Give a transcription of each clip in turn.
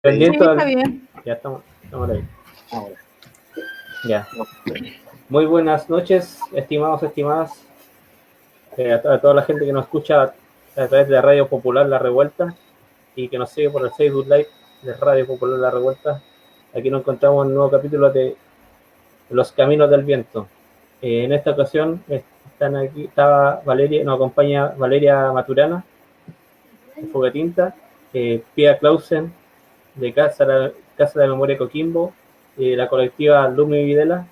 Sí, está bien. Ya estamos ahí. Ahora. Ya. Muy buenas noches, estimados, estimadas, a toda la gente que nos escucha a través de Radio Popular La Revuelta y que nos sigue por el Facebook Live de Radio Popular La Revuelta. Aquí nos encontramos en un nuevo capítulo de Los Caminos del Viento. En esta ocasión estaba Valeria, nos acompaña Valeria Maturana, de Fogatinta, Pia Clausen, de Casa de Memoria Coquimbo, la colectiva Lumi Videla,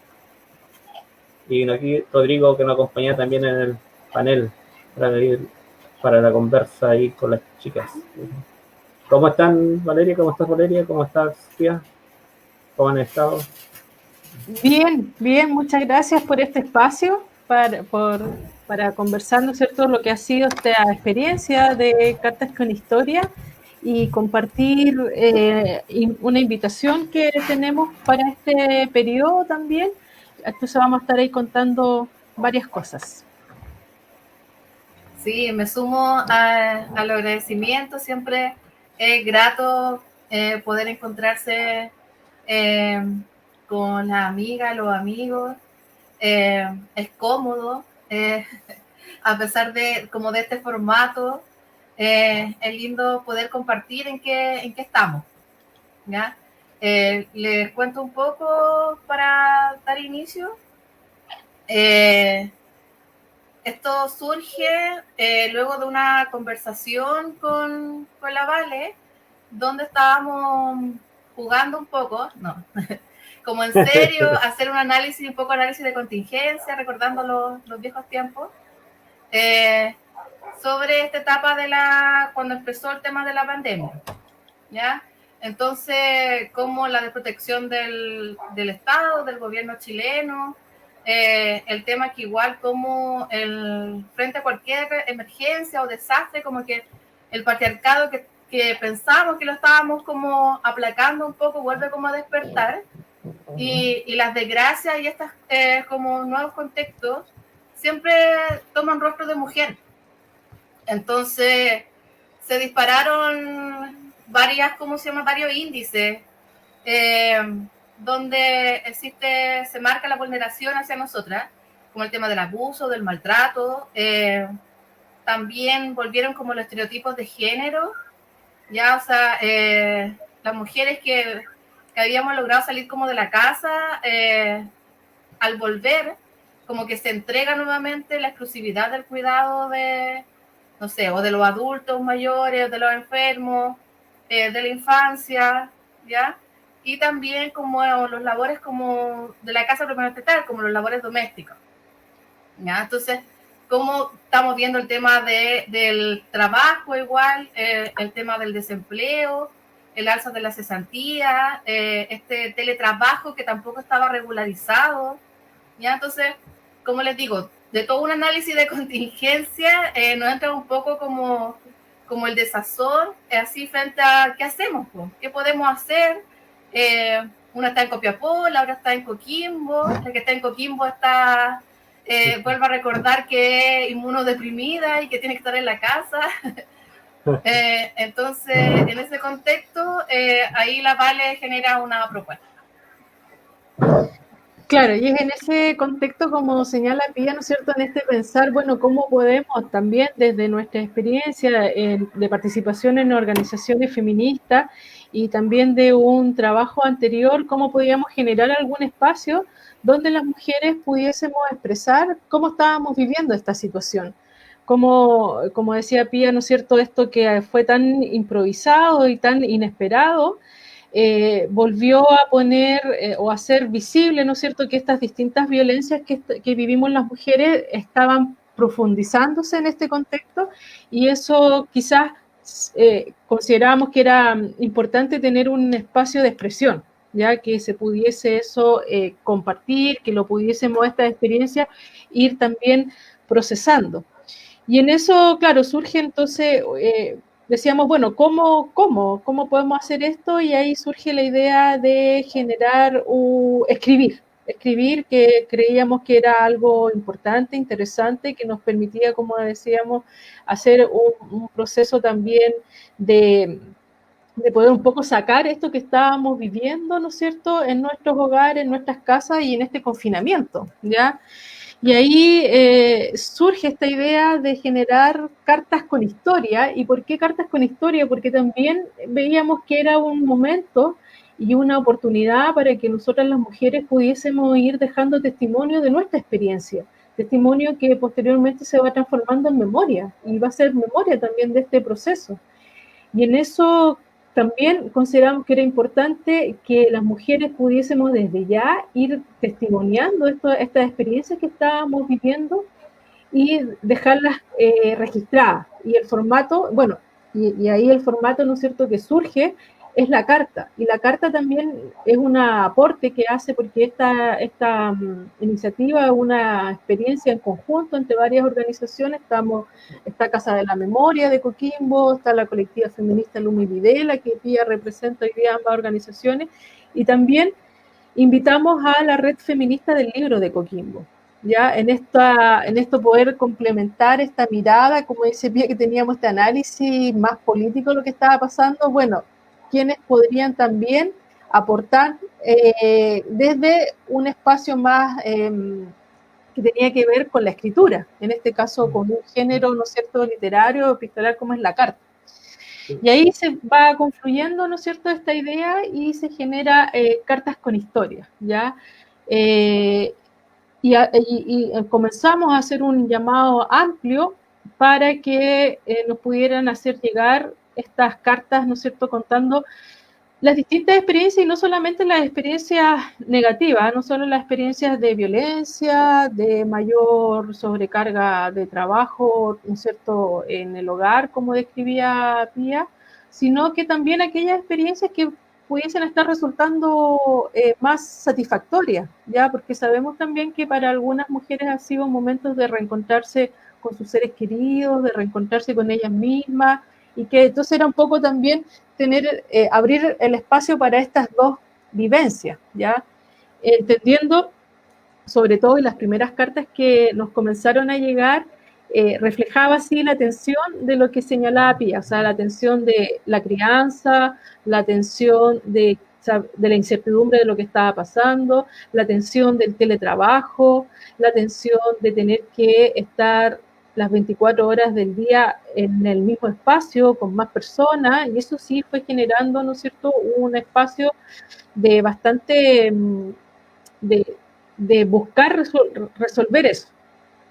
y aquí Rodrigo, que nos acompaña también en el panel para la conversa ahí con las chicas. ¿Cómo están, Valeria? ¿Cómo estás, Valeria? ¿Cómo estás, Pia? ¿Cómo han estado? Bien, muchas gracias por este espacio para conversar, ¿no es cierto?, lo que ha sido esta experiencia de Cartas con Historia y compartir una invitación que tenemos para este periodo también. Entonces vamos a estar ahí contando varias cosas. Sí, me sumo al agradecimiento. Siempre es grato poder encontrarse con las amigas, los amigos. Es cómodo, a pesar de este formato. Es lindo poder compartir en qué estamos, ¿ya? Les cuento un poco para dar inicio. Esto surge luego de una conversación con la Vale, donde estábamos jugando un poco, como en serio, hacer un poco análisis de contingencia, recordando los viejos tiempos, sobre esta etapa cuando empezó el tema de la pandemia, ¿ya? Entonces, como la desprotección del Estado, del gobierno chileno, el tema que igual como frente a cualquier emergencia o desastre, como que el patriarcado que pensamos que lo estábamos como aplacando un poco, vuelve como a despertar, y las desgracias y estas como nuevos contextos siempre toman rostro de mujer. Entonces se dispararon varios índices donde se marca la vulneración hacia nosotras, como el tema del abuso, del maltrato. También volvieron como los estereotipos de género, ya, o sea, las mujeres que habíamos logrado salir como de la casa, al volver, como que se entrega nuevamente la exclusividad del cuidado de, no sé, o de los adultos mayores, de los enfermos, de la infancia, ¿ya? Y también como los labores como de la casa propiamente tal, como los labores domésticos, ¿ya? Entonces, como estamos viendo el tema del trabajo igual, el tema del desempleo, el alza de la cesantía, este teletrabajo que tampoco estaba regularizado, ¿ya? Entonces, como les digo, de todo un análisis de contingencia, nos entra un poco como el desazón, así frente a qué hacemos, qué podemos hacer. Una está en Copiapó, la otra está en Coquimbo, la que está en Coquimbo está, vuelvo a recordar que es inmunodeprimida y que tiene que estar en la casa. Entonces, en ese contexto, ahí la Vale genera una propuesta. Claro, y es en ese contexto, como señala Pía, ¿no es cierto?, en este pensar, bueno, cómo podemos también desde nuestra experiencia de participación en organizaciones feministas y también de un trabajo anterior, cómo podíamos generar algún espacio donde las mujeres pudiésemos expresar cómo estábamos viviendo esta situación. Como decía Pía, ¿no es cierto?, esto que fue tan improvisado y tan inesperado, volvió a poner o a hacer visible, ¿no es cierto?, que estas distintas violencias que vivimos las mujeres estaban profundizándose en este contexto, y eso quizás considerábamos que era importante tener un espacio de expresión, ya que se pudiese eso compartir, que lo pudiésemos, esta experiencia, ir también procesando. Y en eso, claro, surge entonces, decíamos, bueno, ¿cómo podemos hacer esto? Y ahí surge la idea de generar escribir, que creíamos que era algo importante, interesante, que nos permitía, como decíamos, hacer un proceso también de de poder un poco sacar esto que estábamos viviendo, ¿no es cierto?, en nuestros hogares, en nuestras casas y en este confinamiento, ¿ya? Y ahí surge esta idea de generar cartas con historia. ¿Y por qué cartas con historia? Porque también veíamos que era un momento y una oportunidad para que nosotras las mujeres pudiésemos ir dejando testimonio de nuestra experiencia, testimonio que posteriormente se va transformando en memoria y va a ser memoria también de este proceso. Y en eso también consideramos que era importante que las mujeres pudiésemos desde ya ir testimoniando estas experiencias que estábamos viviendo y dejarlas registradas. Y el formato, bueno, y ahí el formato, ¿no es cierto?, que surge es la carta. Y la carta también es un aporte que hace porque esta iniciativa es una experiencia en conjunto entre varias organizaciones. Está Casa de la Memoria de Coquimbo, está la colectiva feminista Lumi Videla, que Pía representa hoy día ambas organizaciones, y también invitamos a la Red Feminista del Libro de Coquimbo, ya en esto poder complementar esta mirada, como dice Pía, que teníamos este análisis más político de lo que estaba pasando. Bueno, quienes podrían también aportar desde un espacio más que tenía que ver con la escritura, en este caso con un género, ¿no es cierto?, literario, epistolar, como es la carta. Y ahí se va confluyendo, ¿no es cierto?, esta idea y se genera cartas con historia, ¿ya? Y comenzamos a hacer un llamado amplio para que nos pudieran hacer llegar estas cartas, ¿no es cierto?, contando las distintas experiencias, y no solamente las experiencias negativas, no solo las experiencias de violencia, de mayor sobrecarga de trabajo, ¿no es cierto?, en el hogar, como describía Pía, sino que también aquellas experiencias que pudiesen estar resultando más satisfactorias, ¿ya? Porque sabemos también que para algunas mujeres ha sido momentos de reencontrarse con sus seres queridos, de reencontrarse con ellas mismas, y que entonces era un poco también abrir el espacio para estas dos vivencias, ¿ya? Entendiendo, sobre todo en las primeras cartas que nos comenzaron a llegar, reflejaba así la tensión de lo que señalaba Pía, o sea, la tensión de la crianza, la tensión de la incertidumbre de lo que estaba pasando, la tensión del teletrabajo, la tensión de tener que estar las 24 horas del día en el mismo espacio con más personas, y eso sí fue generando, ¿no es cierto?, un espacio de bastante de buscar resolver eso.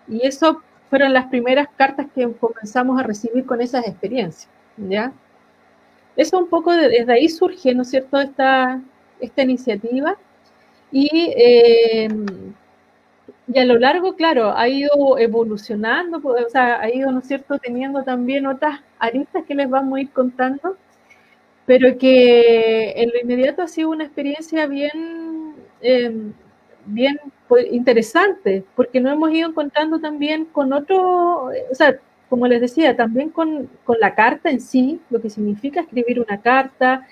Y eso fueron las primeras cartas que comenzamos a recibir con esas experiencias, ¿ya? Eso un poco desde ahí surge, ¿no es cierto?, esta iniciativa, y a lo largo, claro, ha ido evolucionando, o sea, ha ido, ¿no es cierto?, teniendo también otras aristas que les vamos a ir contando, pero que en lo inmediato ha sido una experiencia bien interesante, porque nos hemos ido encontrando también con otro, o sea, como les decía, también con la carta en sí, lo que significa escribir una carta,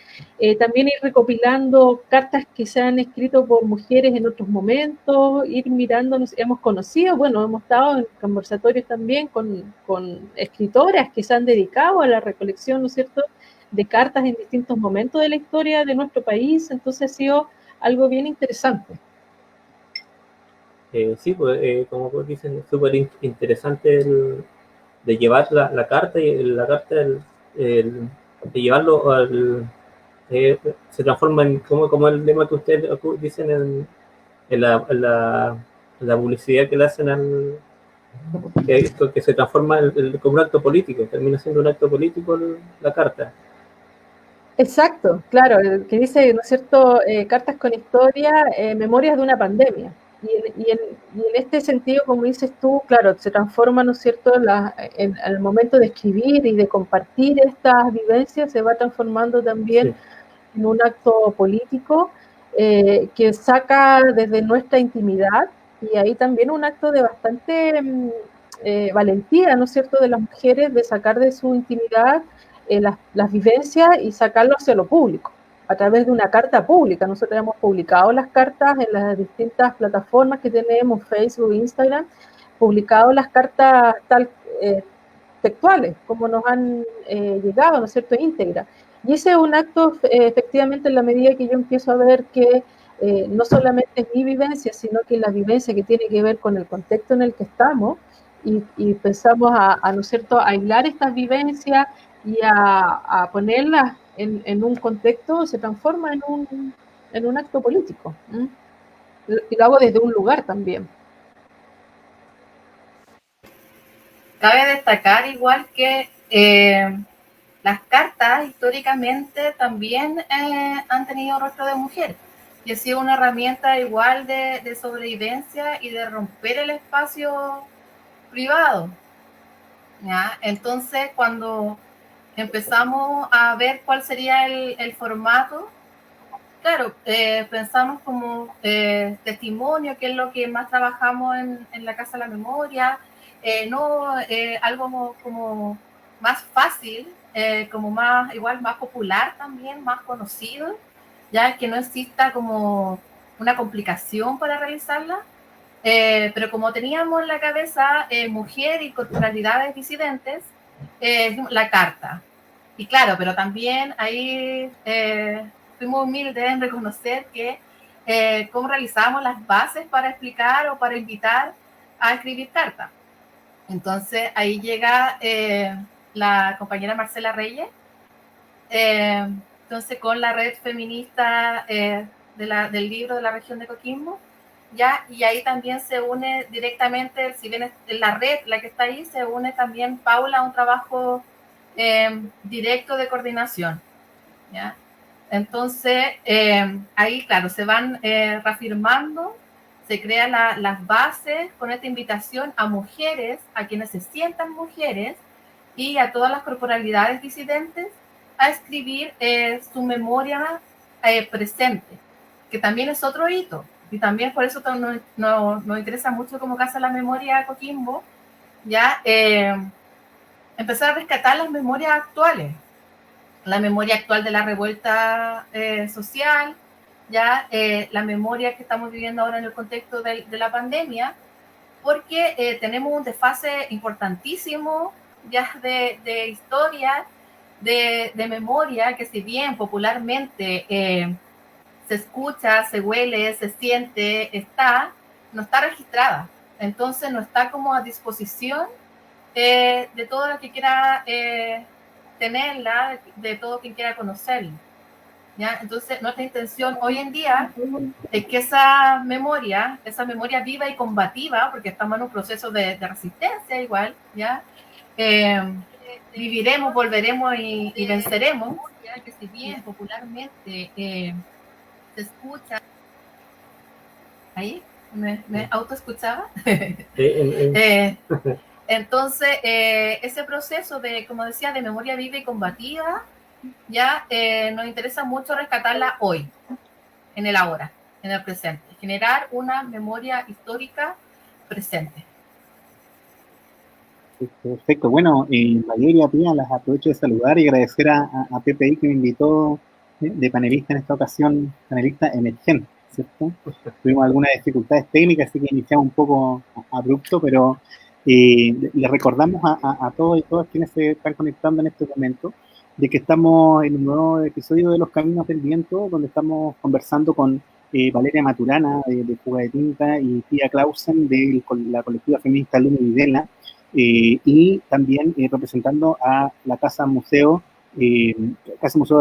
también ir recopilando cartas que se han escrito por mujeres en otros momentos, ir mirando, hemos conocido, bueno, hemos estado en conversatorios también con escritoras que se han dedicado a la recolección, ¿no es cierto?, de cartas en distintos momentos de la historia de nuestro país. Entonces ha sido algo bien interesante. Sí, pues, como vos dices, es súper interesante de llevar la carta, y la carta de llevarlo se transforma en como el lema que ustedes dicen en la publicidad que le hacen que se transforma como un acto político, termina siendo un acto político la carta. Exacto, claro, el que dice, ¿no es cierto?, cartas con historia, memorias de una pandemia. Y en este sentido, como dices tú, claro, se transforma, ¿no es cierto?, en el momento de escribir y de compartir estas vivencias, se va transformando también en un acto político que saca desde nuestra intimidad, y ahí también un acto de bastante valentía, ¿no es cierto?, de las mujeres, de sacar de su intimidad las vivencias y sacarlo hacia lo público, a través de una carta pública. Nosotros hemos publicado las cartas en las distintas plataformas que tenemos, Facebook, Instagram, publicado las cartas textuales, como nos han llegado, ¿no es cierto?, íntegra. Y ese es un acto, efectivamente, en la medida que yo empiezo a ver que no solamente es mi vivencia, sino que la vivencia que tiene que ver con el contexto en el que estamos, y pensamos ¿no es cierto?, a aislar estas vivencias y a ponerlas en un contexto, se transforma en un acto político. Y lo hago desde un lugar también. Cabe destacar igual que las cartas históricamente también han tenido rostro de mujer y ha sido una herramienta igual de sobrevivencia y de romper el espacio privado, ¿ya? Entonces, cuando empezamos a ver cuál sería el formato, claro, pensamos como testimonio, que es lo que más trabajamos en la Casa de la Memoria, algo como más fácil, como igual más popular también, más conocido, ya que no exista como una complicación para realizarla, pero como teníamos en la cabeza mujer y corporalidades disidentes, la carta. Y claro, pero también ahí fuimos humildes en reconocer que cómo realizábamos las bases para explicar o para invitar a escribir cartas. Entonces ahí llega la compañera Marcela Reyes, entonces con la red feminista del libro de la región de Coquimbo, ¿ya? Y ahí también se une directamente, si bien es la red la que está ahí, se une también Paula a un trabajo directo de coordinación, ¿ya? Entonces, ahí, claro, se van reafirmando, se crean las bases con esta invitación a mujeres, a quienes se sientan mujeres, y a todas las corporalidades disidentes a escribir su memoria presente, que también es otro hito, y también por eso nos interesa mucho como Casa de la Memoria Coquimbo, ya empezar a rescatar las memorias actuales, la memoria actual de la revuelta social, ya la memoria que estamos viviendo ahora en el contexto de la pandemia, porque tenemos un desfase importantísimo ya de historia, de memoria, que si bien popularmente se escucha, se huele, se siente, no está registrada. Entonces no está como a disposición de todo lo que quiera tenerla, de todo quien quiera conocerla, ¿ya? Entonces nuestra intención hoy en día es que esa memoria viva y combativa, porque estamos en un proceso de resistencia igual, ¿ya? Viviremos, volveremos y venceremos, ya que si bien popularmente se escucha, ahí me autoescuchaba. Entonces, ese proceso de, como decía, de memoria viva y combativa, ya nos interesa mucho rescatarla hoy, en el ahora, en el presente, generar una memoria histórica presente. Perfecto. Bueno, Valeria, Pía, las aprovecho de saludar y agradecer a PPI que me invitó de panelista en esta ocasión, panelista emergente, ¿cierto? Tuvimos algunas dificultades técnicas, así que iniciamos un poco abrupto, pero les recordamos a todos y todas quienes se están conectando en este momento de que estamos en un nuevo episodio de Los Caminos del Viento, donde estamos conversando con Valeria Maturana de Fuga de Tinta y Pía Clausen de la colectiva feminista Luna Videla, y también representando a la Casa Museo de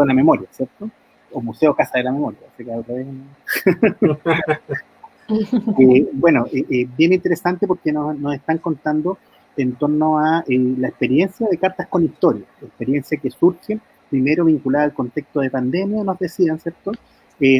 la Memoria, ¿cierto? O Museo Casa de la Memoria, así que otra vez. Bueno, bien interesante porque nos están contando en torno a la experiencia de Cartas con Historia, experiencia que surge primero vinculada al contexto de pandemia, nos decían, ¿cierto?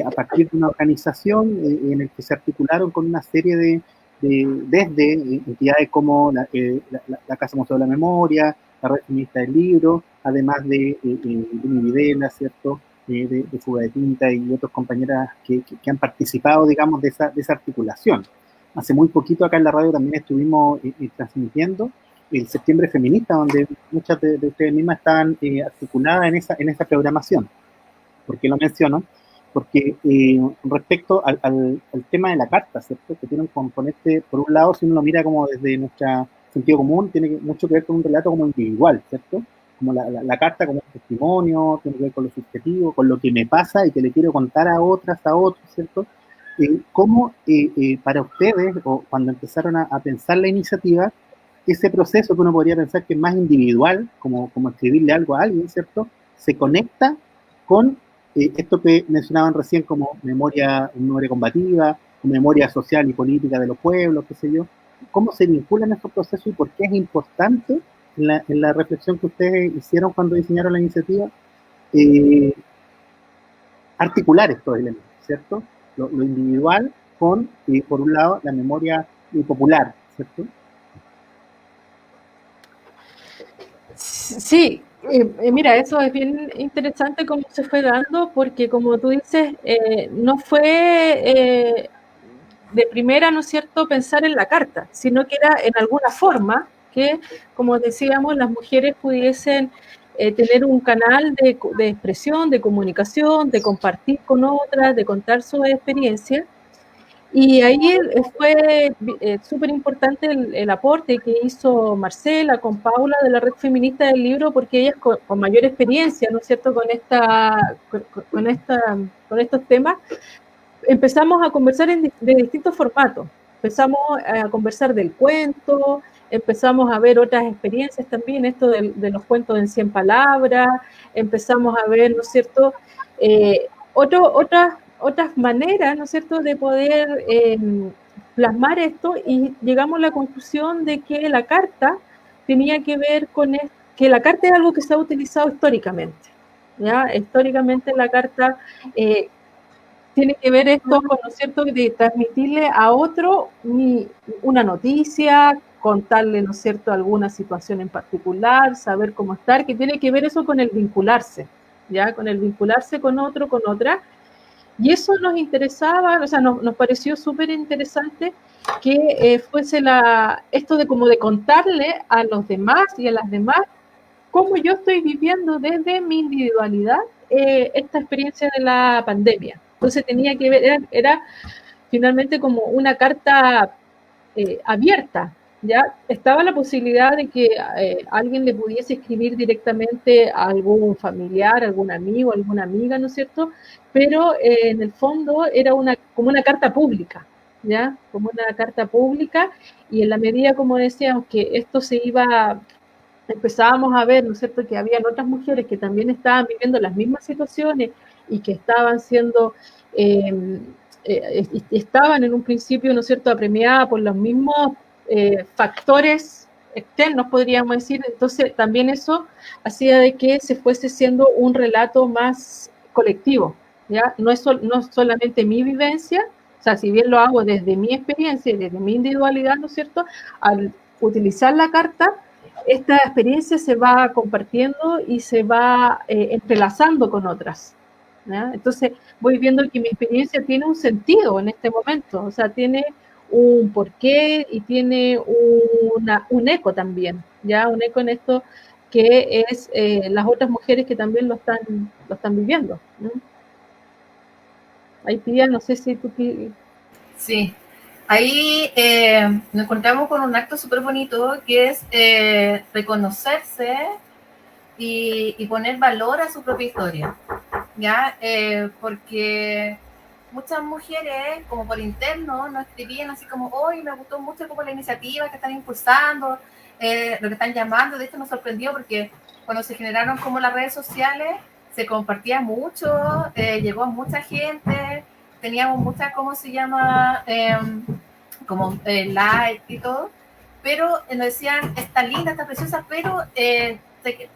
A partir de una organización en el que se articularon con una serie desde entidades como la Casa Museo de la Memoria, la Red Feminista del Libro, además de Luna Videla, ¿cierto? De Fuga de Tinta y otros compañeras que han participado, digamos, de esa articulación. Hace muy poquito acá en la radio también estuvimos transmitiendo el Septiembre Feminista, donde muchas de ustedes mismas estaban articuladas en esa programación. ¿Por qué lo menciono? Porque respecto al tema de la carta, ¿cierto? Que tiene un componente, por un lado, si uno lo mira como desde nuestro sentido común, tiene mucho que ver con un relato como individual, ¿cierto? como la carta como un testimonio, tiene que ver con lo subjetivo, con lo que me pasa y que le quiero contar a otros, ¿cierto? ¿Cómo para ustedes, o cuando empezaron a pensar la iniciativa, ese proceso que uno podría pensar que es más individual, como escribirle algo a alguien, ¿cierto? Se conecta con esto que mencionaban recién como memoria combativa, memoria social y política de los pueblos, qué sé yo. ¿Cómo se vinculan estos procesos y por qué es importante en la reflexión que ustedes hicieron cuando diseñaron la iniciativa articular estos elementos, ¿cierto? Lo individual con, por un lado, la memoria popular, ¿cierto? Sí, mira, eso es bien interesante cómo se fue dando, porque como tú dices, no fue de primera, ¿no es cierto?, pensar en la carta, sino que era en alguna forma que, como decíamos, las mujeres pudiesen tener un canal de expresión, de comunicación, de compartir con otras, de contar sus experiencias. Y ahí fue súper importante el aporte que hizo Marcela con Paula de la Red Feminista del Libro, porque ellas con mayor experiencia, ¿no es cierto?, con estos temas, empezamos a conversar de distintos formatos. Empezamos a conversar del cuento, empezamos a ver otras experiencias también, esto de los cuentos en 100 palabras, empezamos a ver, ¿no es cierto?, otras maneras, ¿no es cierto?, de poder plasmar esto, y llegamos a la conclusión de que la carta tenía que ver con que la carta es algo que se ha utilizado históricamente, ¿ya? Históricamente la carta tiene que ver esto con, ¿no es cierto?, de transmitirle a otro una noticia, contarle, ¿no es cierto?, alguna situación en particular, saber cómo estar, que tiene que ver eso con el vincularse, ¿ya? Con el vincularse con otro, con otra. Y eso nos interesaba, o sea, nos pareció súper interesante que fuese esto de como de contarle a los demás y a las demás cómo yo estoy viviendo desde mi individualidad esta experiencia de la pandemia. Entonces tenía que ver, era finalmente como una carta abierta, ¿ya? Estaba la posibilidad de que alguien le pudiese escribir directamente a algún familiar, algún amigo, alguna amiga, ¿no es cierto? Pero en el fondo era como una carta pública, ¿ya? Como una carta pública, y en la medida, como decíamos, que esto empezábamos a ver, ¿no es cierto?, que habían otras mujeres que también estaban viviendo las mismas situaciones y que estaban siendo, estaban en un principio, ¿no es cierto?, apremiadas por los mismos factores externos, podríamos decir. Entonces también eso hacía de que se fuese siendo un relato más colectivo, ¿ya? No es solamente mi vivencia, o sea, si bien lo hago desde mi experiencia, desde mi individualidad, ¿no es cierto?, al utilizar la carta, esta experiencia se va compartiendo y se va entrelazando con otras, ¿ya? Entonces voy viendo que mi experiencia tiene un sentido en este momento, o sea, tiene un porqué y tiene un eco también, ¿ya? Un eco en esto que es las otras mujeres que también lo están viviendo, ¿no? Ahí, Pía, no sé si tú... Sí, ahí nos encontramos con un acto súper bonito que es reconocerse y poner valor a su propia historia, ¿ya? Porque muchas mujeres, como por interno, nos escribían así como, hoy me gustó mucho como la iniciativa que están impulsando, lo que están llamando. De hecho nos sorprendió porque cuando se generaron como las redes sociales, se compartía mucho, llegó a mucha gente, teníamos muchas, ¿cómo se llama? Como like y todo, pero nos decían, está linda, está preciosa, pero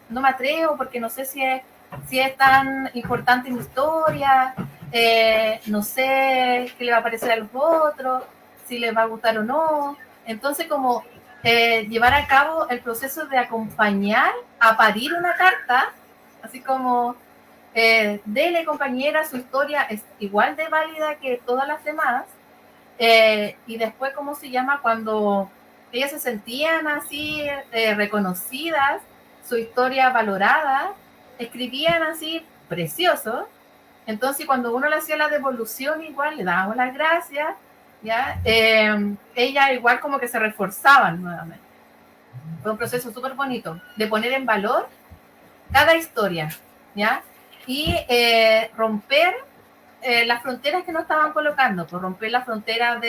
no me atrevo porque no sé si es tan importante en mi historia, no sé qué le va a parecer a los otros, si les va a gustar o no. Entonces, como llevar a cabo el proceso de acompañar a parir una carta, así como dele, compañera, su historia es igual de válida que todas las demás. Y después, ¿cómo se llama? Cuando ellas se sentían así reconocidas, su historia valorada, escribían así precioso. Entonces, cuando uno le hacía la devolución, igual le dábamos las gracias, ¿ya? Ellas igual como que se reforzaban nuevamente. Fue un proceso súper bonito de poner en valor cada historia, ¿ya? Y romper las fronteras que nos estaban colocando, pues romper las fronteras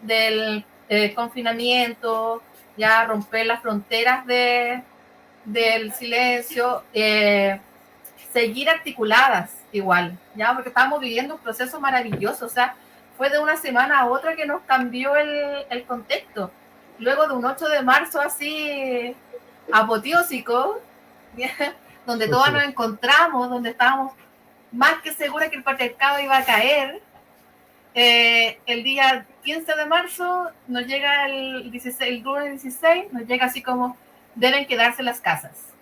del confinamiento, ya romper las fronteras del silencio, seguir articuladas igual, ya, porque estábamos viviendo un proceso maravilloso, o sea, fue de una semana a otra que nos cambió el contexto. Luego de un 8 de marzo así apoteósico, donde todos nos encontramos, donde estábamos más que seguras que el patriarcado iba a caer, el día 15 de marzo nos llega el lunes 16, nos llega así como deben quedarse las casas.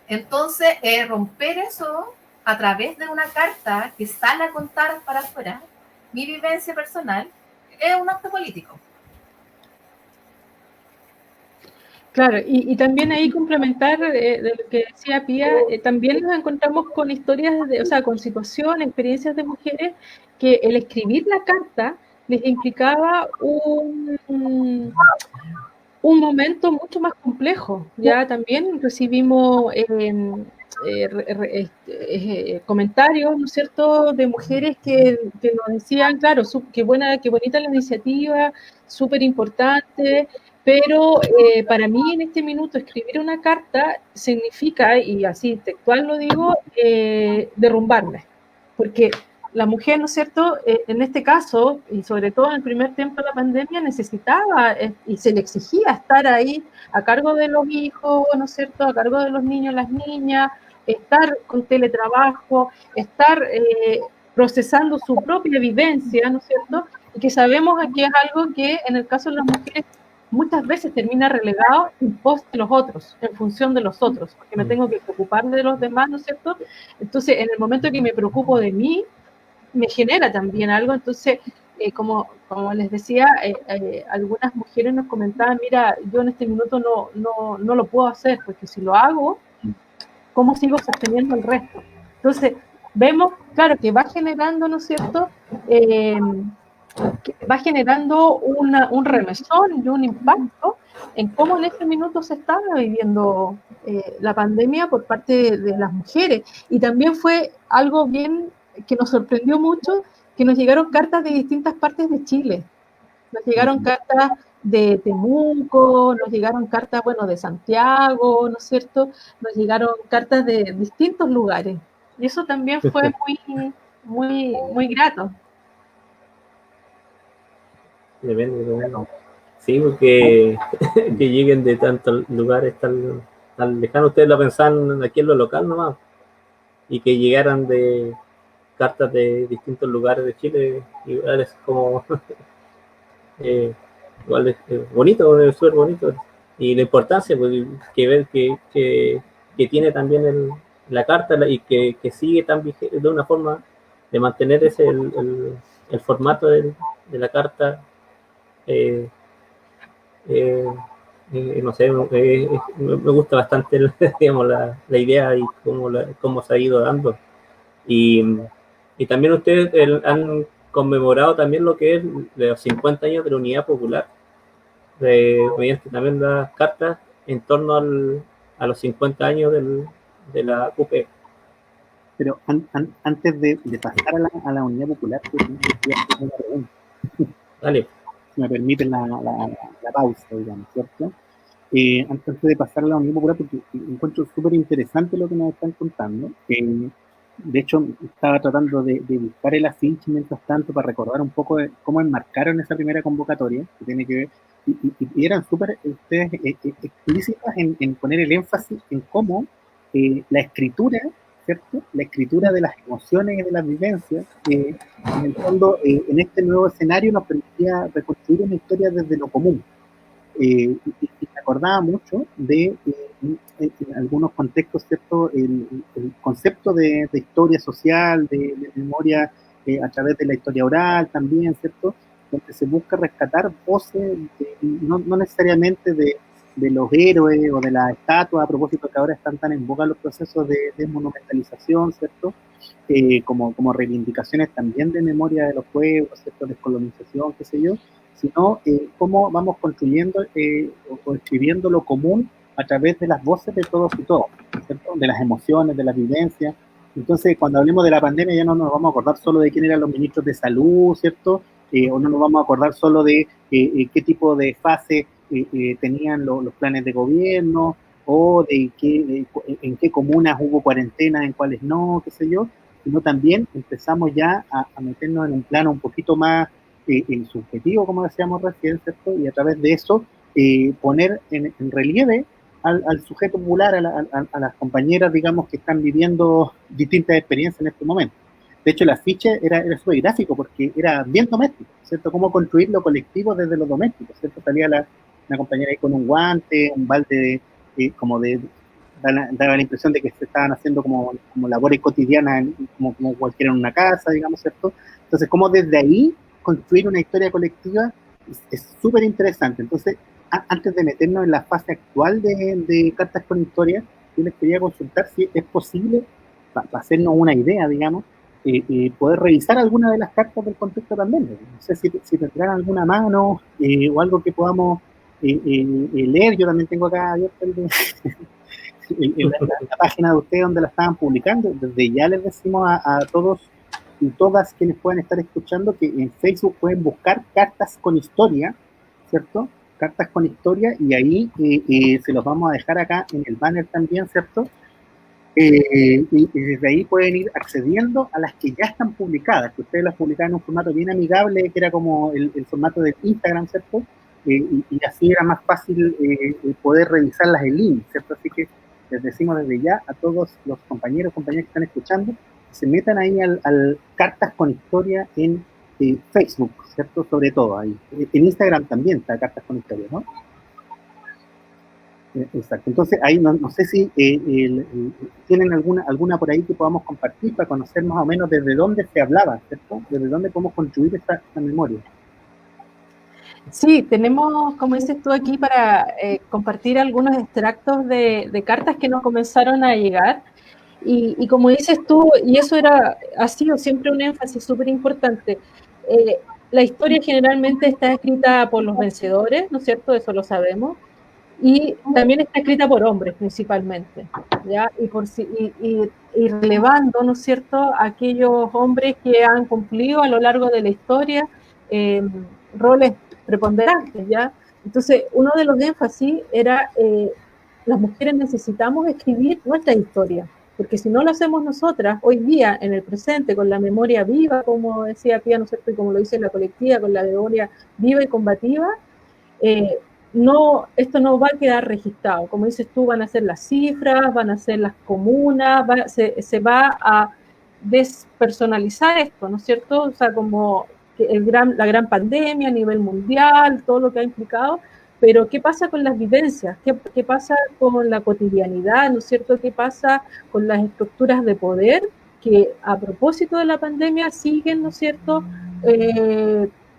Entonces, romper eso a través de una carta que sale a contar para afuera mi vivencia personal es un acto político. Claro, y también ahí complementar de lo que decía Pía, también nos encontramos con historias, o sea, con situaciones, experiencias de mujeres que el escribir la carta les implicaba un momento mucho más complejo. Ya también recibimos comentarios, ¿no es cierto?, de mujeres que nos decían, claro, qué bonita la iniciativa, súper importante, pero para mí en este minuto escribir una carta significa, y así textual lo digo, derrumbarme, porque la mujer, ¿no es cierto?, en este caso, y sobre todo en el primer tiempo de la pandemia, necesitaba y se le exigía estar ahí a cargo de los hijos, ¿no es cierto?, a cargo de los niños, las niñas, estar con teletrabajo, estar procesando su propia vivencia, ¿no es cierto?, y que sabemos que es algo que en el caso de las mujeres muchas veces termina relegado en pos de los otros, en función de los otros, porque me tengo que preocupar de los demás, ¿no es cierto? Entonces, en el momento que me preocupo de mí, me genera también algo. Entonces, como les decía, algunas mujeres nos comentaban, mira, yo en este minuto no lo puedo hacer, porque si lo hago, ¿cómo sigo sosteniendo el resto? Entonces, vemos, claro, que va generando, ¿no es cierto?, va generando un remesón y un impacto en cómo en este minuto se estaba viviendo la pandemia por parte de las mujeres. Y también fue algo bien que nos sorprendió mucho, que nos llegaron cartas de distintas partes de Chile. Nos llegaron cartas de Temuco, nos llegaron cartas, bueno, de Santiago, ¿no es cierto? Nos llegaron cartas de distintos lugares. Y eso también fue muy grato. Depende. Sí, porque que lleguen de tantos lugares tan lejanos. Ustedes lo pensaban aquí en lo local nomás. Y que llegaran de cartas de distintos lugares de Chile, igual es como igual es bonito, es súper bonito. Y la importancia, pues, que ver que tiene también la carta y que sigue tan de una forma de mantener el formato de la carta. No sé, me gusta bastante digamos, la idea y cómo se ha ido dando. Y también ustedes han conmemorado también lo que es de los 50 años de la Unidad Popular, mediante también las cartas en torno a los 50 años de la UP. Pero antes de pasar a la Unidad Popular, quería hacer una pregunta. Dale. Si me permiten la pausa, digamos, ¿cierto? Antes de pasar a la Unidad Popular, porque encuentro súper interesante lo que nos están contando. De hecho, estaba tratando de buscar el afiche mientras tanto para recordar un poco de cómo enmarcaron esa primera convocatoria, que tiene que ver, y eran súper ustedes explícitas en poner el énfasis en cómo la escritura, ¿cierto? La escritura de las emociones y de las vivencias, en el fondo, en este nuevo escenario nos permitía reconstruir una historia desde lo común. Y me acordaba mucho de, en algunos contextos, ¿cierto?, el concepto de historia social, de memoria a través de la historia oral también, ¿cierto?, donde se busca rescatar voces, no necesariamente de los héroes o de las estatuas, a propósito que ahora están tan en boga los procesos de monumentalización, ¿cierto?, como reivindicaciones también de memoria de los pueblos, ¿cierto?, descolonización, qué sé yo, sino cómo vamos construyendo o escribiendo lo común a través de las voces de todos y todas, ¿cierto? De las emociones, de las vivencias. Entonces, cuando hablemos de la pandemia, ya no nos vamos a acordar solo de quién eran los ministros de salud, ¿cierto? O no nos vamos a acordar solo de qué tipo de fase tenían los planes de gobierno, o de en qué comunas hubo cuarentena, en cuáles no, qué sé yo, sino también empezamos ya a meternos en un plano un poquito más subjetivo, como decíamos recién, ¿cierto? Y a través de eso poner en relieve al sujeto popular, a las compañeras, digamos, que están viviendo distintas experiencias en este momento. De hecho, el afiche era súper gráfico porque era bien doméstico, ¿cierto? Cómo construir lo colectivo desde lo doméstico, ¿cierto? Salía una compañera ahí con un guante, un balde daba la impresión de que se estaban haciendo como labores cotidianas, como cualquiera en una casa, digamos, ¿cierto? Entonces, cómo desde ahí construir una historia colectiva es súper interesante. Entonces, antes de meternos en la fase actual de Cartas con Historia, yo les quería consultar si es posible, para hacernos una idea, digamos, poder revisar alguna de las cartas del contexto pandémico. No sé si tendrán alguna mano o algo que podamos leer. Yo también tengo acá abierto la página de ustedes donde la estaban publicando. Desde ya les decimos a todos y todas quienes puedan estar escuchando que en Facebook pueden buscar Cartas con Historia, ¿cierto? Cartas con Historia, y ahí se los vamos a dejar acá en el banner también, ¿cierto? Y desde ahí pueden ir accediendo a las que ya están publicadas, que ustedes las publicaron en un formato bien amigable, que era como el formato de Instagram, ¿cierto? Y así era más fácil poder revisarlas en línea, ¿cierto? Así que les decimos desde ya a todos los compañeros que están escuchando, que se metan ahí al Cartas con Historia en Facebook, ¿cierto? Sobre todo ahí. En Instagram también está Cartas con Historia, ¿no? Exacto. Entonces, ahí no sé si tienen alguna por ahí que podamos compartir para conocer más o menos desde dónde se hablaba, ¿cierto? Desde dónde podemos construir esta memoria. Sí, tenemos, como dices tú aquí, para compartir algunos extractos de cartas que nos comenzaron a llegar. Y como dices tú, y eso ha sido siempre un énfasis súper importante, la historia generalmente está escrita por los vencedores, ¿no es cierto? Eso lo sabemos. Y también está escrita por hombres principalmente, ¿ya? Y relevando, ¿no es cierto?, aquellos hombres que han cumplido a lo largo de la historia roles preponderantes, ¿ya? Entonces, uno de los énfasis era las mujeres necesitamos escribir nuestra historia, porque si no lo hacemos nosotras, hoy día, en el presente, con la memoria viva, como decía Pía, ¿no es cierto?, y como lo dice la colectiva, con la memoria viva y combativa, esto no va a quedar registrado. Como dices tú, van a ser las cifras, van a ser las comunas, se va a despersonalizar esto, ¿no es cierto? O sea, como la gran pandemia a nivel mundial, todo lo que ha implicado, pero ¿qué pasa con las vivencias? ¿Qué pasa con la cotidianidad? ¿No es cierto? ¿Qué pasa con las estructuras de poder que a propósito de la pandemia siguen, ¿no es cierto?,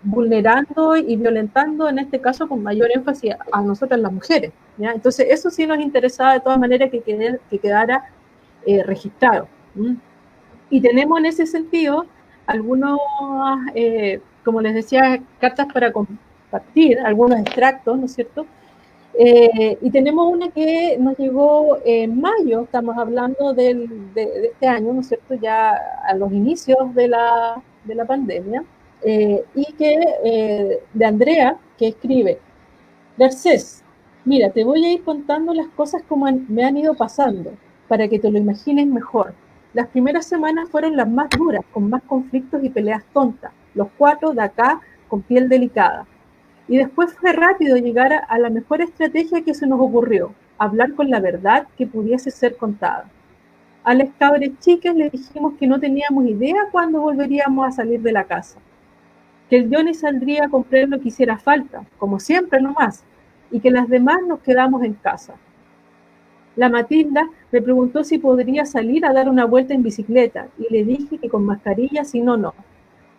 vulnerando y violentando, en este caso con mayor énfasis a nosotras las mujeres, ¿ya? Entonces eso sí nos interesaba de todas maneras que quedara registrado. Y tenemos en ese sentido algunos, como les decía, cartas para compartir, algunos extractos, ¿no es cierto? Y tenemos una que nos llegó en mayo, estamos hablando de este año, ¿no es cierto?, ya a los inicios de la pandemia, y que de Andrea, que escribe: Garcés, mira, te voy a ir contando las cosas como me han ido pasando, para que te lo imagines mejor. Las primeras semanas fueron las más duras, con más conflictos y peleas tontas, los 4 de acá con piel delicada. Y después fue rápido llegar a la mejor estrategia que se nos ocurrió, hablar con la verdad que pudiese ser contada. A las cabres chicas le dijimos que no teníamos idea cuándo volveríamos a salir de la casa, que el Johnny saldría a comprar lo que hiciera falta, como siempre nomás, y que las demás nos quedamos en casa. La Matilda me preguntó si podría salir a dar una vuelta en bicicleta, y le dije que con mascarilla, si no, no.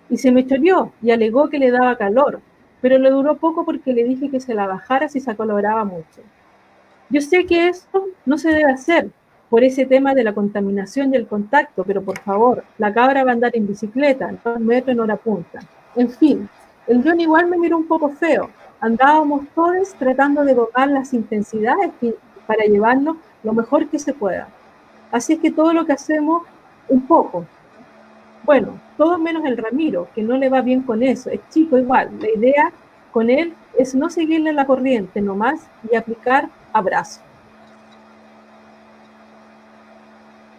Y se me choreó y alegó que le daba calor, pero le duró poco porque le dije que se la bajara si se acaloraba mucho. Yo sé que esto no se debe hacer por ese tema de la contaminación y el contacto, pero por favor, la cabra va a andar en bicicleta, en 2 metros en hora punta. En fin, el John igual me miró un poco feo. Andábamos todos tratando de borrar las intensidades para llevarnos lo mejor que se pueda. Así es que todo lo que hacemos, un poco. Bueno, todo menos el Ramiro, que no le va bien con eso, es chico igual. La idea con él es no seguirle la corriente nomás y aplicar abrazo.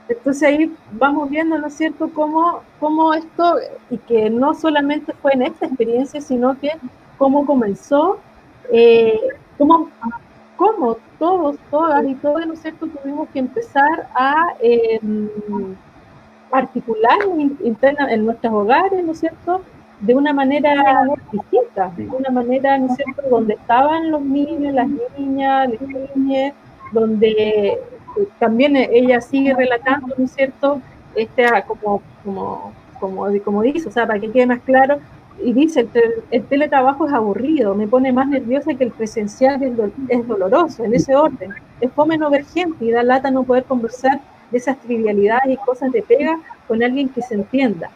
Entonces ahí vamos viendo, ¿no es cierto?, cómo esto, y que no solamente fue en esta experiencia, sino que cómo comenzó, cómo todos, todas y todos, ¿no es cierto?, tuvimos que empezar a articular interna en nuestros hogares, ¿no es cierto?, de una manera distinta, de una manera, ¿no es cierto?, donde estaban los niños, las niñas, las niñas, donde también ella sigue relatando, ¿no es cierto?, como dice, o sea, para que quede más claro, y dice, el teletrabajo es aburrido, me pone más nerviosa que el presencial, es doloroso, en ese orden, es fome no ver gente y da lata no poder conversar de esas trivialidades y cosas de pega con alguien que se entienda.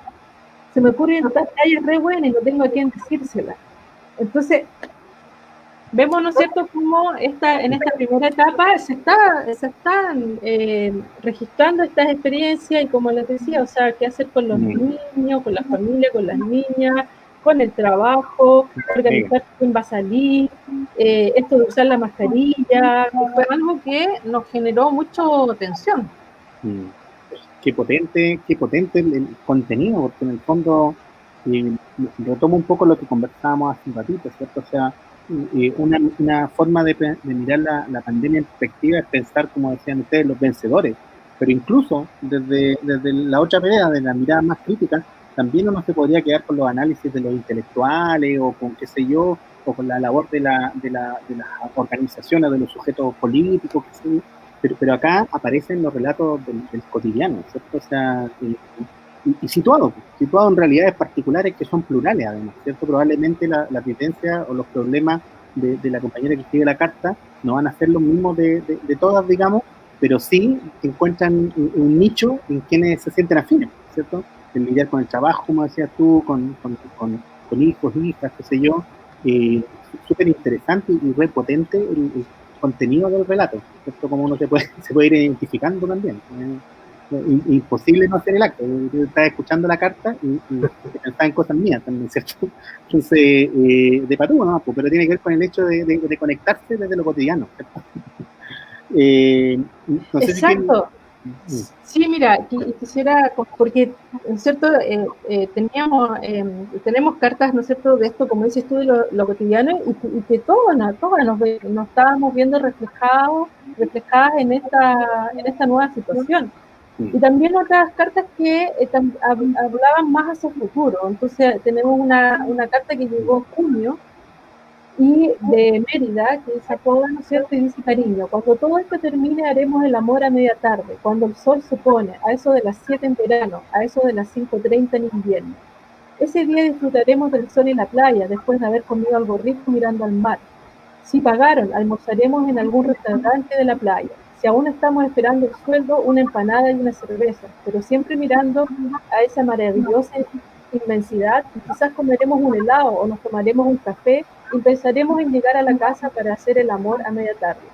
Se me ocurren estas tallas re buenas y no tengo a quién decírselas. Entonces, vemos, ¿no es cierto?, cómo en esta primera etapa se están registrando estas experiencias y, como les decía, o sea, qué hacer con los niños, con la familia, con las niñas, con el trabajo, organizar quién va a salir, esto de usar la mascarilla, fue algo que nos generó mucho tensión. Qué potente el contenido, porque en el fondo retomo un poco lo que conversábamos hace un ratito, ¿cierto? O sea, una forma de mirar la pandemia en perspectiva es pensar, como decían ustedes, los vencedores, pero incluso desde la otra vereda, de la mirada más crítica, también uno se podría quedar con los análisis de los intelectuales o con, qué sé yo, o con la labor de las organizaciones, de los sujetos políticos, qué sé yo. Pero acá aparecen los relatos del cotidiano, ¿cierto? O sea, y situado en realidades particulares que son plurales, además, ¿cierto? Probablemente la vivencia o los problemas de la compañera que escribe la carta no van a ser los mismos de todas, digamos, pero sí encuentran un nicho en quienes se sienten afines, ¿cierto? El lidiar con el trabajo, como decías tú, con hijos, hijas, qué sé yo, súper interesante y re potente el contenido del relato, ¿cierto? Como uno se puede ir identificando también. Imposible no hacer el acto. Yo estaba escuchando la carta y pensaba en cosas mías también, ¿cierto? Entonces, de patúo, ¿no? Pero tiene que ver con el hecho de conectarse desde lo cotidiano, ¿cierto? No sé. Exacto. Sí, mira, quisiera, porque, ¿cierto? Tenemos cartas, ¿no es cierto?, de esto, como dices tú, de lo cotidiano, y que todas nos estábamos viendo reflejadas en esta nueva situación. Y también otras cartas que hablaban más hacia el futuro. Entonces, tenemos una carta que llegó en junio, y de Mérida, que sacó, ¿no es cierto?, y dice: cariño, cuando todo esto termine haremos el amor a media tarde, cuando el sol se pone, a eso de las 7 en verano, a eso de las 5:30 en invierno. Ese día disfrutaremos del sol en la playa, después de haber comido algo rico mirando al mar. Si pagaron, almorzaremos en algún restaurante de la playa. Si aún estamos esperando el sueldo, una empanada y una cerveza, pero siempre mirando a esa maravillosa inmensidad, y quizás comeremos un helado o nos tomaremos un café y pensaremos en llegar a la casa para hacer el amor a media tarde.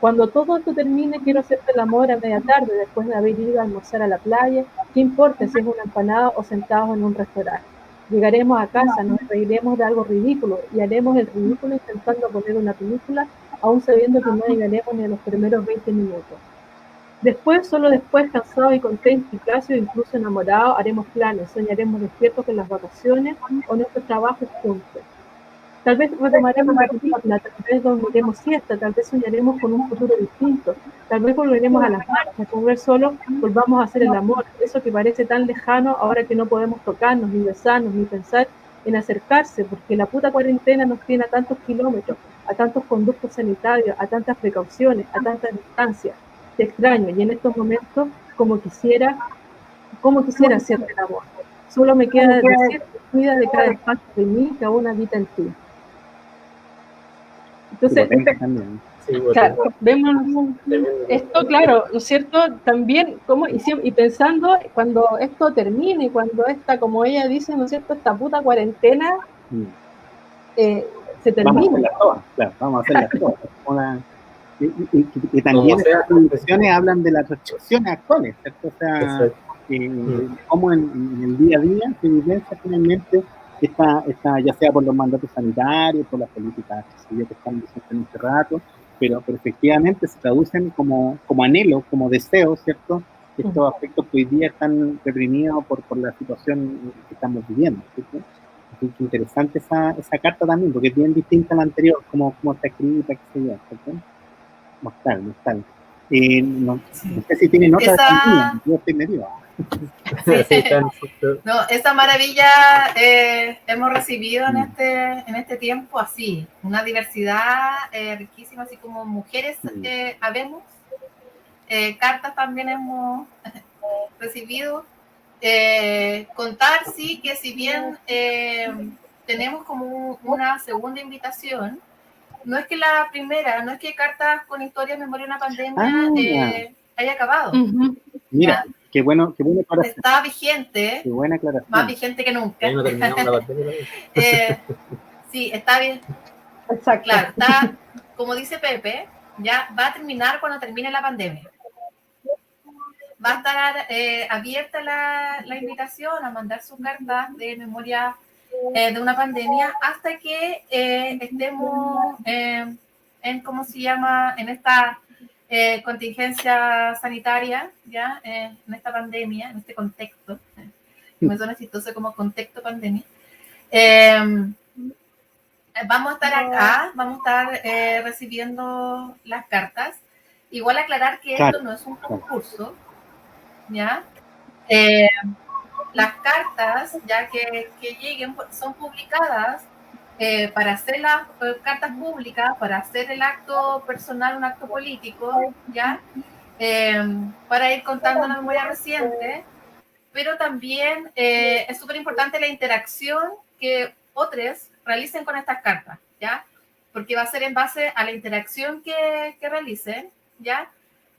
Cuando todo esto termine, quiero hacerte el amor a media tarde, después de haber ido a almorzar a la playa. ¿Qué importa si es una empanada o sentados en un restaurante? Llegaremos a casa, nos reiremos de algo ridículo y haremos el ridículo intentando poner una película, aún sabiendo que no llegaremos ni a los primeros 20 minutos. Después, solo después, cansados y contentos y casi incluso enamorados, haremos planes, soñaremos despiertos con las vacaciones o nuestros trabajos juntos. Tal vez retomaremos la película, tal vez dormiremos siesta, tal vez soñaremos con un futuro distinto, tal vez volveremos a las marchas, volver solo, volvamos a hacer el amor, eso que parece tan lejano ahora que no podemos tocarnos, ni besarnos, ni pensar en acercarse, porque la puta cuarentena nos tiene a tantos kilómetros, a tantos conductos sanitarios, a tantas precauciones, a tantas distancias. Te extraño, y en estos momentos, como quisiera hacer el amor. Solo me queda decir que cuida de cada espacio de mí que aún habita en ti. Entonces, claro, vemos esto, claro, ¿no es cierto? También, y pensando, cuando esto termine, cuando como ella dice, ¿no es cierto?, esta puta cuarentena se termine. Vamos a hacerla todas. Y también estas publicaciones hablan de las restricciones actuales, ¿cierto? O sea, cómo en el día a día se vivencia finalmente ya sea por los mandatos sanitarios, por las políticas que están diciendo en este rato, pero efectivamente se traducen como anhelos, como deseos, ¿cierto? Estos aspectos que hoy día están reprimidos por la situación que estamos viviendo, ¿cierto? Así que interesante esa carta también, porque es bien distinta a la anterior, como está escrita, qué sé yo, ¿cierto? Mortal. No sé si tienen otra también, yo estoy medio. No, esa maravilla hemos recibido en este tiempo así, una diversidad riquísima, así como mujeres habemos, cartas también hemos recibido. Contar, sí, que si bien tenemos como una segunda invitación, no es que la primera, no es que Cartas con Historias, Memoria de una Pandemia haya acabado. Mira, qué bueno para está vigente, qué buena aclaración. Más vigente que nunca. No terminamos la pandemia. Sí, está bien. Exacto. Claro, está, como dice Pepe, ya va a terminar cuando termine la pandemia. Va a estar abierta la invitación a mandar sus cartas de memoria de una pandemia hasta que estemos ¿cómo se llama? En esta contingencia sanitaria, ¿ya? En esta pandemia, en este contexto. Me suena chistoso como contexto pandemia. Vamos a estar acá, vamos a estar recibiendo las cartas. Igual aclarar que esto no es un concurso, ¿ya? Las cartas, ya que lleguen, son publicadas para hacer las cartas públicas, para hacer el acto personal, un acto político, ¿ya? Para ir contando la memoria reciente, pero también es súper importante la interacción que otros realicen con estas cartas, ¿ya? Porque va a ser en base a la interacción que realicen, ¿ya?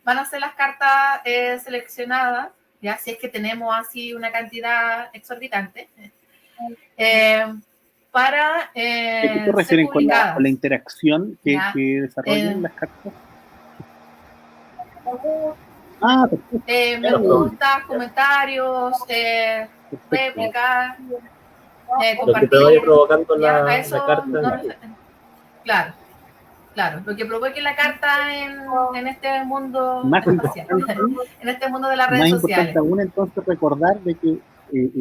Van a ser las cartas seleccionadas, ¿ya? Si es que tenemos así una cantidad exorbitante, para ¿qué te refieres con la interacción que desarrollan las cartas? Me gusta, comentarios, réplicas, lo que te vaya provocando la carta. Claro, lo que provoque la carta en este mundo espacial, en este mundo de las redes sociales. Más importante aún, entonces, recordar de que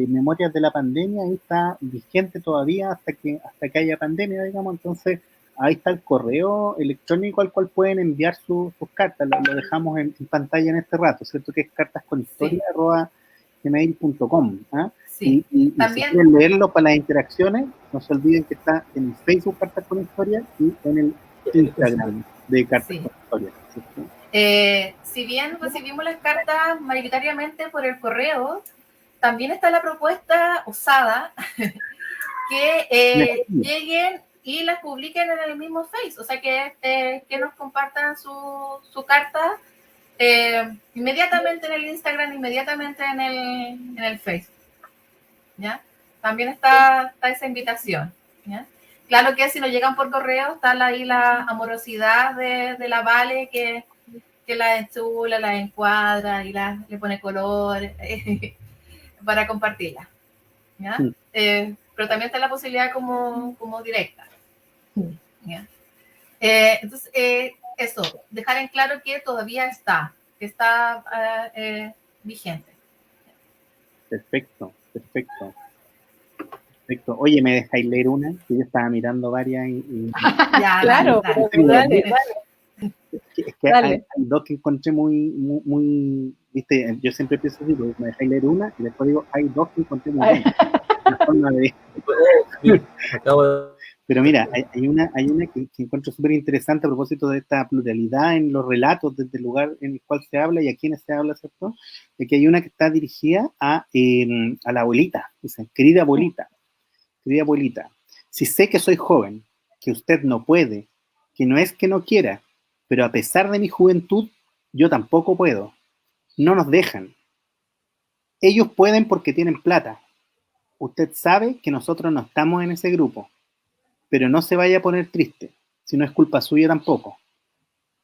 Memorias de la Pandemia ahí está vigente todavía hasta que haya pandemia, digamos. Entonces ahí está el correo electrónico al cual pueden enviar sus cartas. Lo dejamos en pantalla en este rato, ¿cierto? Que es cartasconhistoria@gmail.com. Sí. Y también, si quieren leerlo para las interacciones, no se olviden que está en el Facebook Cartas con Historia y en el Instagram de Cartas con Historia, ¿cierto? Si bien recibimos las cartas mayoritariamente por el correo, también está la propuesta osada que lleguen y las publiquen en el mismo Face, o sea que nos compartan su carta inmediatamente en el Instagram, inmediatamente en el Facebook, ¿ya? También está esa invitación, ¿ya? Claro que si nos llegan por correo está ahí la amorosidad de la Vale que la enchula, la encuadra y le pone color para compartirla, ¿ya? Pero también está la posibilidad como directa, ¿ya? Entonces, eso, dejar en claro que todavía está vigente. Perfecto. Oye, ¿me dejáis leer una? Que yo estaba mirando varias Ya, claro. Dale. Es que hay dos que encontré muy, viste, yo siempre pienso así, porque me dejáis leer una y después digo, hay dos que encontré muy bien. Pero mira, hay una que encuentro súper interesante a propósito de esta pluralidad en los relatos desde el lugar en el cual se habla y a quienes se habla, ¿cierto? De que hay una que está dirigida a la abuelita. Dice, querida abuelita, si sé que soy joven, que usted no puede, que no es que no quiera, pero a pesar de mi juventud, yo tampoco puedo. No nos dejan. Ellos pueden porque tienen plata. Usted sabe que nosotros no estamos en ese grupo, pero no se vaya a poner triste, si no es culpa suya tampoco.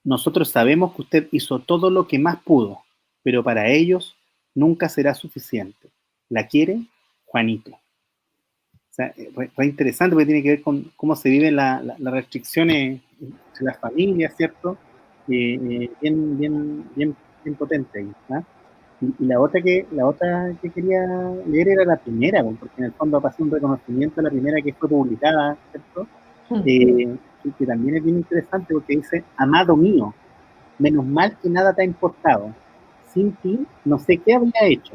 Nosotros sabemos que usted hizo todo lo que más pudo, pero para ellos nunca será suficiente. ¿La quiere? Juanito. O sea, re interesante porque tiene que ver con cómo se viven las restricciones entre las familias, ¿cierto? Bien potente ahí, ¿ah? Y la otra que quería leer era la primera, porque en el fondo ha pasado un reconocimiento a la primera que fue publicada, ¿cierto? Que también es bien interesante porque dice: amado mío, menos mal que nada te ha importado. Sin ti, no sé qué habría hecho.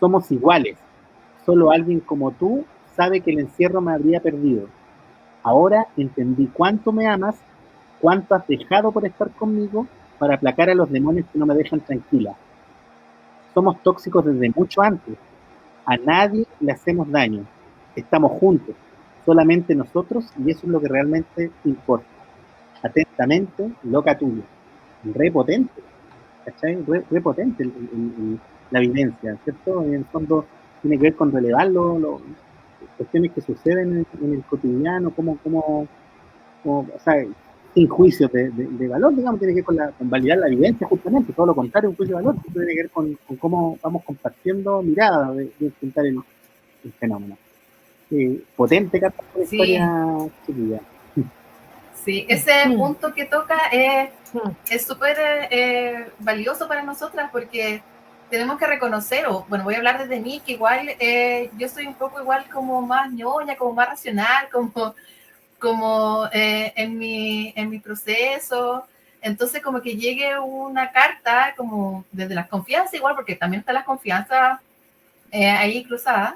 Somos iguales. Solo alguien como tú sabe que el encierro me habría perdido. Ahora entendí cuánto me amas, cuánto has dejado por estar conmigo para aplacar a los demonios que no me dejan tranquila. Somos tóxicos desde mucho antes. A nadie le hacemos daño. Estamos juntos, solamente nosotros, y eso es lo que realmente importa. Atentamente, loca tuya. Re potente, ¿cachai? Re potente la vivencia, ¿cierto? En el fondo tiene que ver con relevar cuestiones que suceden en el cotidiano, o sea, sin juicios de valor, digamos, tiene que ver con validar la vivencia, justamente, todo lo contrario, un juicio de valor, tiene que ver con cómo vamos compartiendo miradas de enfrentar el fenómeno. Potente carta por historia chiquilla. Sí, ese punto que toca es súper valioso para nosotras porque tenemos que reconocer, bueno, voy a hablar desde mí, que igual yo soy un poco igual como más ñoña, como más racional, como en mi proceso. Entonces, como que llegue una carta como desde las confianzas, igual, porque también está las confianzas ahí cruzadas.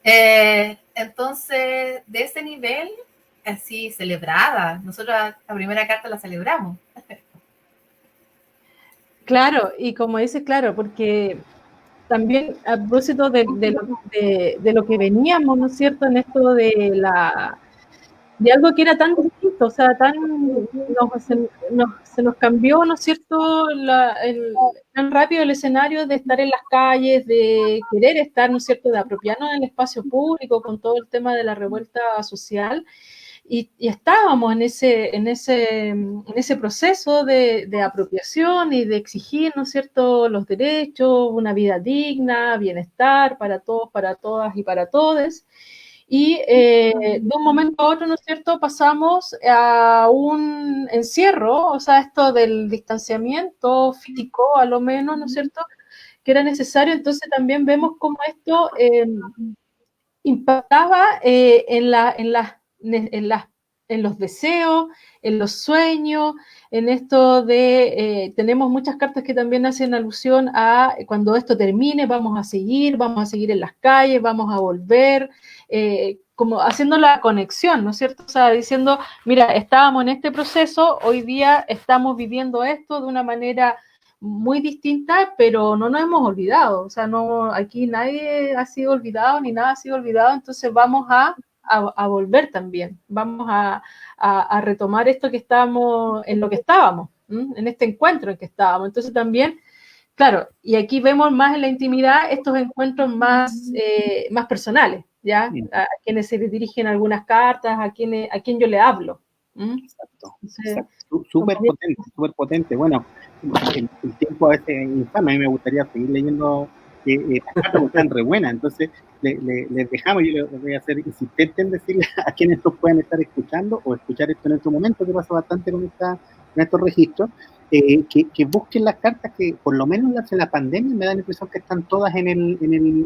Entonces, de ese nivel, así celebrada, nosotros la primera carta la celebramos. Claro, y como dices, claro, porque también a propósito de lo que veníamos, ¿no es cierto?, en esto de algo que era tan distinto, o sea, se nos cambió, ¿no es cierto?, tan rápido el escenario de estar en las calles, de querer estar, ¿no es cierto?, de apropiarnos del espacio público con todo el tema de la revuelta social. Y estábamos en ese proceso de apropiación y de exigir, ¿no es cierto?, los derechos, una vida digna, bienestar para todos, para todas y para todos. Y de un momento a otro, ¿no es cierto?, pasamos a un encierro, o sea, esto del distanciamiento físico, a lo menos, ¿no es cierto?, que era necesario. Entonces también vemos cómo esto impactaba en los deseos, en los sueños, en esto de, tenemos muchas cartas que también hacen alusión a cuando esto termine, vamos a seguir en las calles, vamos a volver, como haciendo la conexión, ¿no es cierto? O sea, diciendo, mira, estábamos en este proceso, hoy día estamos viviendo esto de una manera muy distinta, pero no nos hemos olvidado, o sea, no, aquí nadie ha sido olvidado, ni nada ha sido olvidado, entonces vamos a volver también, vamos a retomar esto que estábamos, en lo que estábamos, en este encuentro en que estábamos, entonces también, claro, y aquí vemos más en la intimidad estos encuentros más personales, ¿ya? A quienes se les dirigen algunas cartas, a quien yo le hablo. Exacto. Súper potente. Bueno, el tiempo a veces es infame, a mí me gustaría seguir leyendo las cartas porque están re buenas, entonces les dejamos, yo les voy a hacer insistente en decirle a quienes nos puedan estar escuchando o escuchar esto en otro momento, que pasa bastante con estos registros, que busquen las cartas que por lo menos en la pandemia me da la impresión que están todas en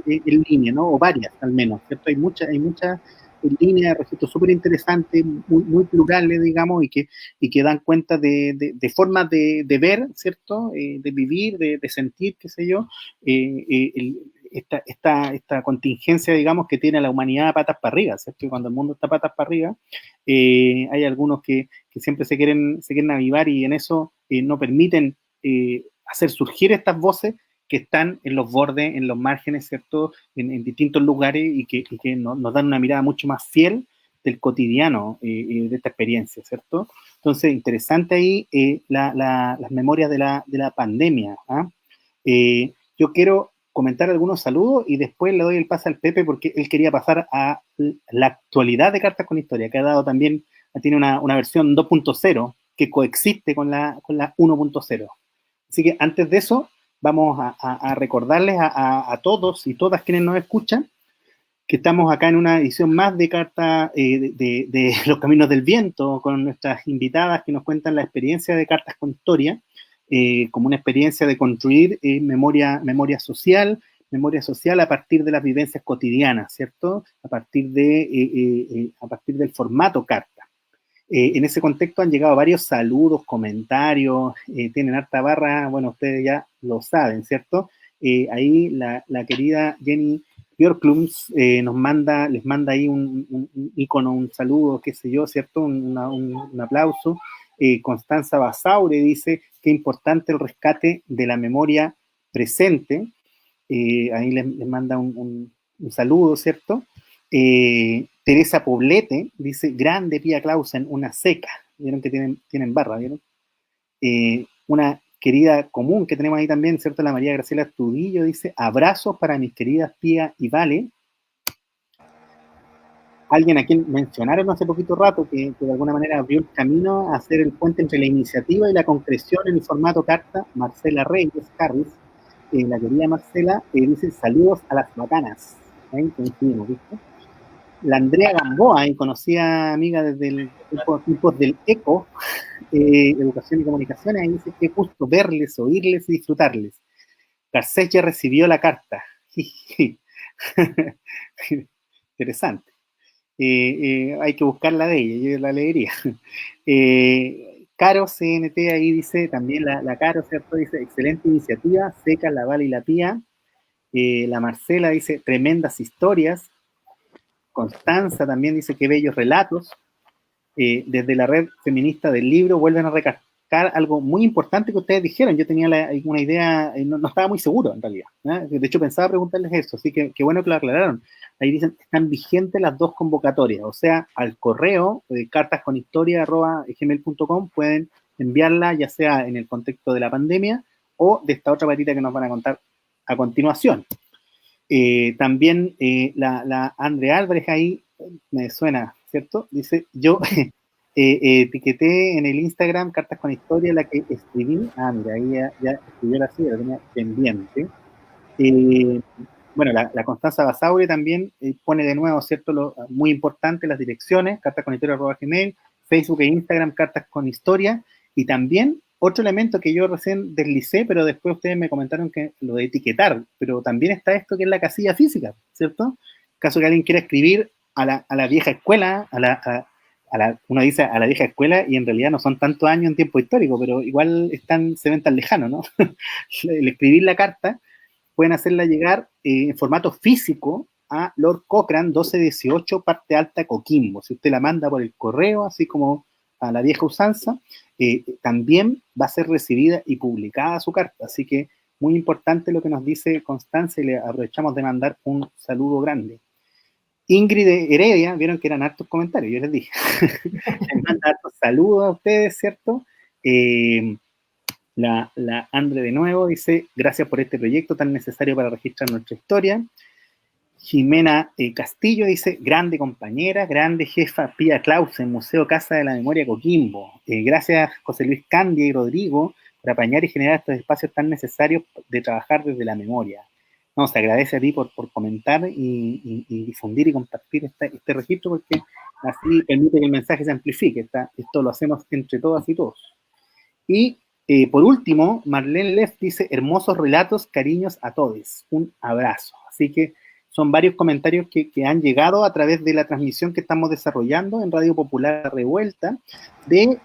línea, ¿no? O varias al menos, ¿cierto? Hay muchas en línea, registros súper interesantes, muy plurales, digamos, y que dan cuenta de formas de ver, ¿cierto? De vivir, de sentir, qué sé yo, esta contingencia, digamos, que tiene la humanidad patas para arriba, ¿cierto? Y cuando el mundo está patas para arriba, hay algunos que siempre se quieren avivar y en eso no permiten hacer surgir estas voces que están en los bordes, en los márgenes, ¿cierto?, en distintos lugares y que nos dan una mirada mucho más fiel del cotidiano de esta experiencia, ¿cierto? Entonces, interesante ahí las memorias de la pandemia. Yo quiero comentar algunos saludos y después le doy el pase al Pepe porque él quería pasar a la actualidad de Cartas con Historia, que ha dado también, tiene una versión 2.0 que coexiste con la 1.0. Así que antes de eso, vamos a recordarles a todos y todas quienes nos escuchan que estamos acá en una edición más de Carta de Los Caminos del Viento, con nuestras invitadas que nos cuentan la experiencia de Cartas con Historia, como una experiencia de construir memoria social a partir de las vivencias cotidianas, ¿cierto? A partir del formato carta. En ese contexto han llegado varios saludos, comentarios, tienen harta barra, bueno, ustedes ya lo saben, ¿cierto? Ahí la querida Jenny Björklunds les manda ahí un icono, un saludo, qué sé yo, ¿cierto? Un aplauso. Constanza Basaure dice, qué importante el rescate de la memoria presente. Ahí les manda un saludo, ¿cierto? Teresa Poblete dice, grande Pía Clausen, una seca. ¿Vieron que tienen barra? ¿Vieron? Una querida común que tenemos ahí también, ¿cierto? La María Graciela Tudillo dice, abrazos para mis queridas Pía y Vale. Alguien a quien mencionaron hace poquito rato que de alguna manera abrió el camino a hacer el puente entre la iniciativa y la concreción en el formato carta, Marcela Reyes Harris. La querida Marcela dice, saludos a las bacanas. Coincidimos, ¿viste? La Andrea Gamboa, conocida amiga desde tiempos del ECO, Educación y Comunicaciones, ahí dice, qué gusto verles, oírles y disfrutarles. Garcés ya recibió la carta. Interesante. Hay que buscarla de ella, yo la leería. Caro CNT ahí dice, también la Caro, ¿cierto? Dice, excelente iniciativa, seca la Vale y la Pía. La Marcela dice, tremendas historias. Constanza también dice, qué bellos relatos. Desde la red feminista del libro vuelven a recalcar algo muy importante que ustedes dijeron. Yo tenía una idea, no estaba muy seguro en realidad, ¿eh? De hecho pensaba preguntarles eso, así que qué bueno que lo aclararon. Ahí dicen, están vigentes las dos convocatorias, o sea, al correo cartasconhistoria@gmail.com pueden enviarla, ya sea en el contexto de la pandemia o de esta otra patita que nos van a contar a continuación. También la Andrea Álvarez ahí, me suena, ¿cierto? Dice, yo etiqueté en el Instagram Cartas con Historia, la que escribí. Mira, ahí ya escribió la silla, la tenía pendiente. Bueno, la Constanza Basaure también pone de nuevo, ¿cierto? Muy importante las direcciones, cartasconhistoria@gmail, Facebook e Instagram, Cartas con Historia, y también otro elemento que yo recién deslicé, pero después ustedes me comentaron que lo de etiquetar, pero también está esto que es la casilla física, ¿cierto? En caso que alguien quiera escribir a la vieja escuela, uno dice a la vieja escuela y en realidad no son tantos años en tiempo histórico, pero igual se ven tan lejanos, ¿no? El escribir la carta, pueden hacerla llegar en formato físico a Lord Cochrane 1218 Parte Alta Coquimbo. Si usted la manda por el correo, así como a la vieja usanza, también va a ser recibida y publicada su carta. Así que muy importante lo que nos dice Constanza y le aprovechamos de mandar un saludo grande. Ingrid Heredia, vieron que eran hartos comentarios, yo les dije. Les manda hartos saludos a ustedes, ¿cierto? La Andre de nuevo dice, gracias por este proyecto tan necesario para registrar nuestra historia. Jimena Castillo dice, grande compañera, grande jefa Pía Clausen, Museo Casa de la Memoria Coquimbo. Gracias José Luis Candia y Rodrigo por apañar y generar estos espacios tan necesarios de trabajar desde la memoria. No, se agradece a ti por comentar y difundir y compartir este registro, porque así permite que el mensaje se amplifique. Esto lo hacemos entre todas y todos. Y por último, Marlene Leff dice, hermosos relatos, cariños a todos. Un abrazo. Así que son varios comentarios que han llegado a través de la transmisión que estamos desarrollando en Radio Popular Revuelta de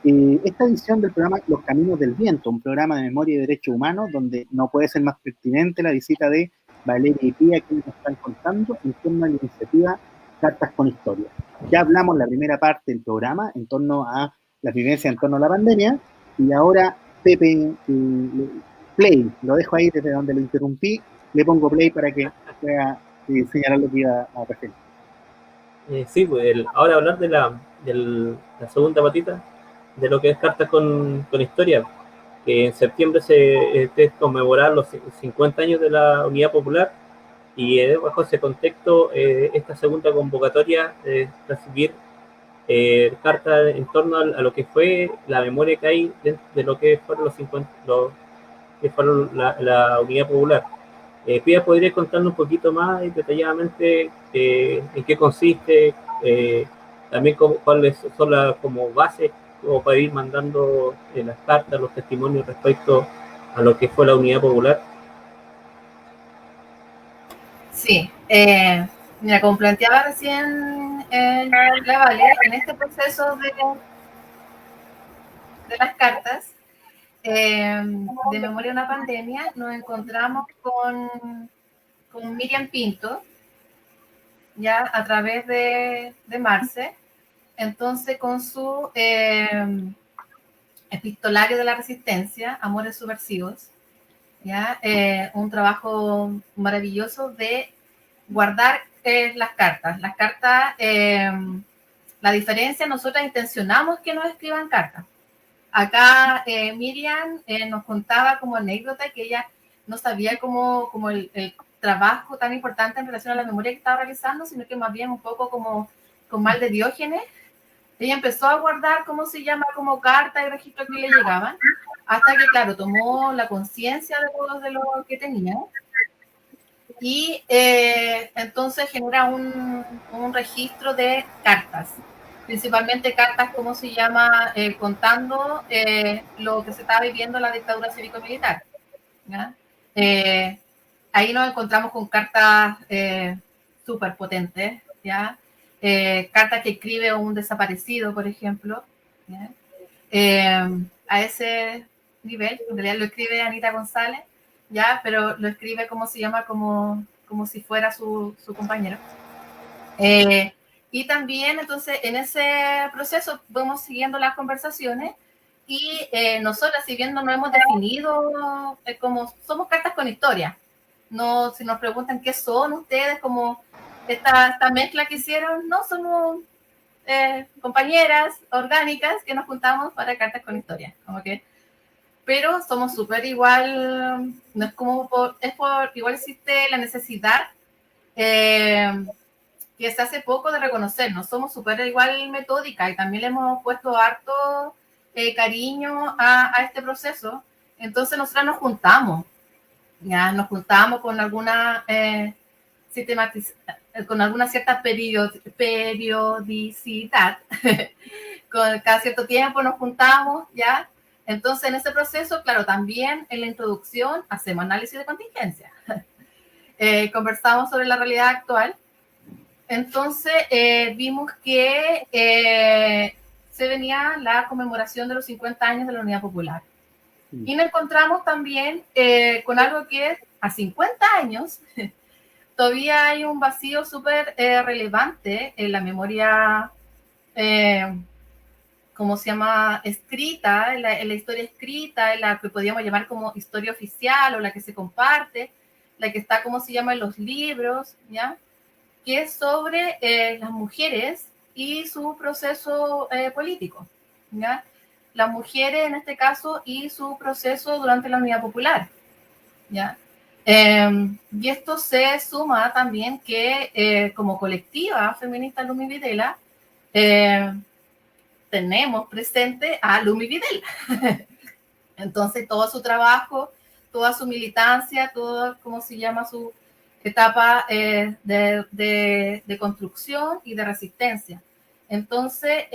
esta edición del programa Los Caminos del Viento, un programa de memoria y derechos humanos donde no puede ser más pertinente la visita de Valeria y Pía, que nos están contando en torno a la iniciativa Cartas con Historia. Ya hablamos la primera parte del programa en torno a las vivencias en torno a la pandemia, y ahora Pepe, play, lo dejo ahí desde donde lo interrumpí, le pongo play para que pueda señalar lo que iba a referir. Sí, pues ahora hablar de la segunda patita, de lo que es Cartas con Historia, que en septiembre se conmemorar los 50 años de la Unidad Popular, y bajo ese contexto esta segunda convocatoria recibir cartas en torno a lo que fue la memoria que hay de lo que fueron los 50, que fueron la Unidad Popular. Pia, ¿podría contarnos un poquito más detalladamente en qué consiste, también cuáles son las como bases como para ir mandando las cartas, los testimonios respecto a lo que fue la Unidad Popular? Sí, mira, como planteaba recién la Vale, en este proceso de las cartas, de Memoria de una Pandemia, nos encontramos con Miriam Pinto, ya a través de Marce, entonces con su epistolario de la resistencia, Amores Subversivos, ¿ya? Un trabajo maravilloso de guardar las cartas. Las cartas, la diferencia, nosotras intencionamos que nos escriban cartas. Acá Miriam nos contaba como anécdota que ella no sabía como el trabajo tan importante en relación a la memoria que estaba realizando, sino que más bien un poco como con mal de Diógenes. Ella empezó a guardar, ¿cómo se llama?, como cartas y registros que le llegaban, hasta que, claro, tomó la conciencia de lo que tenía. Y entonces genera un registro de cartas, principalmente cartas, ¿cómo se llama?, contando lo que se estaba viviendo en la dictadura cívico-militar. Ahí nos encontramos con cartas súper potentes, ¿ya? Cartas que escribe un desaparecido, por ejemplo, ¿ya? A ese nivel, en realidad lo escribe Anita González, ya, pero lo escribe, ¿cómo se llama?, como si fuera su compañero. Y también, entonces, en ese proceso vamos siguiendo las conversaciones y nosotras, si bien no nos hemos definido como somos cartas con historia, no, si nos preguntan qué son ustedes, como esta mezcla que hicieron, no, somos compañeras orgánicas que nos juntamos para cartas con historia, como que, pero somos súper igual, no es como igual existe la necesidad que se hace poco de reconocernos, somos súper igual metódica y también le hemos puesto harto cariño a este proceso. Entonces nosotras nos juntamos, ya nos juntamos con alguna con alguna cierta periodicidad, con cada cierto tiempo nos juntamos, ya. Entonces en ese proceso, claro, también en la introducción hacemos análisis de contingencia, conversamos sobre la realidad actual. Entonces vimos que se venía la conmemoración de los 50 años de la Unidad Popular. Y nos encontramos también con algo que a 50 años todavía hay un vacío súper relevante en la memoria, ¿cómo se llama?, escrita, en la historia escrita, en la que podríamos llamar como historia oficial o la que se comparte, la que está, ¿cómo se llama?, en los libros, ¿ya?, que es sobre las mujeres y su proceso político, ¿ya? Las mujeres en este caso y su proceso durante la Unidad Popular, ¿ya? Y esto se suma también que como colectiva feminista Lumi Videla tenemos presente a Lumi Videla. Entonces todo su trabajo, toda su militancia, todo, ¿cómo se llama?, su etapa de construcción y de resistencia. Entonces,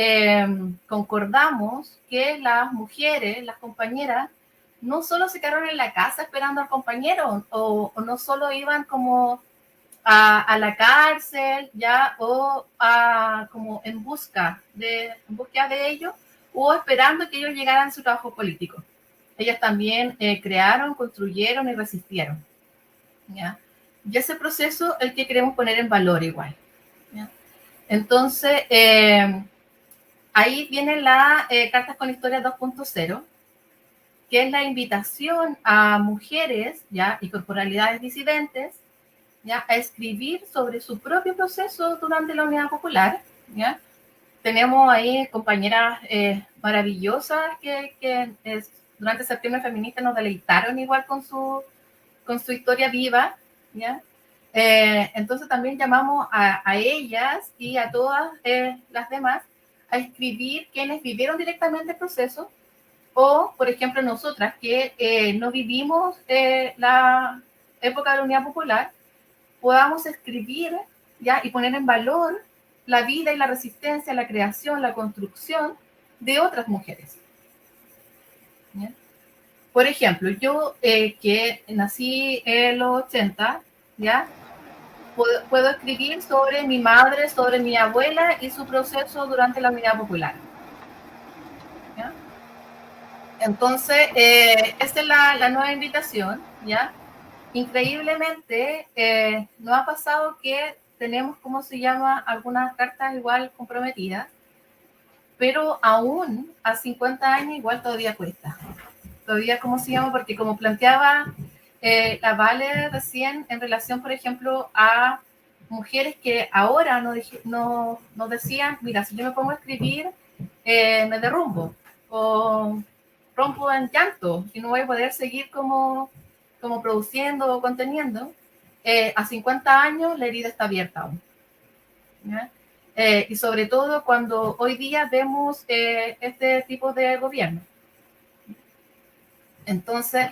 concordamos que las mujeres, las compañeras, no solo se quedaron en la casa esperando al compañero o no solo iban como a la cárcel, ya, o como en búsqueda de ellos, o esperando que ellos llegaran a su trabajo político. Ellas también crearon, construyeron y resistieron, ¿ya? Y ese proceso es el que queremos poner en valor igual, ¿ya? Entonces, ahí viene la Cartas con Historia 2.0, que es la invitación a mujeres, ¿ya?, y corporalidades disidentes, ¿ya?, a escribir sobre su propio proceso durante la Unidad Popular, ¿ya? Tenemos ahí compañeras maravillosas que durante Septiembre Feminista nos deleitaron igual con su historia viva, ¿ya? Entonces también llamamos a ellas y a todas las demás a escribir quienes vivieron directamente el proceso, o, por ejemplo, nosotras que no vivimos la época de la Unidad Popular, podamos escribir, ¿ya?, y poner en valor la vida y la resistencia, la creación, la construcción de otras mujeres. ¿Ya? Por ejemplo, yo que nací en los 80, ¿ya?, puedo escribir sobre mi madre, sobre mi abuela y su proceso durante la Unidad Popular. ¿Ya? Entonces, esta es la nueva invitación, ¿ya? Increíblemente, nos ha pasado que tenemos, ¿cómo se llama?, algunas cartas igual comprometidas, pero aún a 50 años igual todavía cuesta. Todavía, ¿cómo se llama? Porque como planteaba la Vale recién en relación, por ejemplo, a mujeres que ahora nos decían, mira, si yo me pongo a escribir, me derrumbo o rompo en llanto y no voy a poder seguir como produciendo o conteniendo. A 50 años la herida está abierta aún. ¿Ya? Y sobre todo cuando hoy día vemos este tipo de gobierno. Entonces,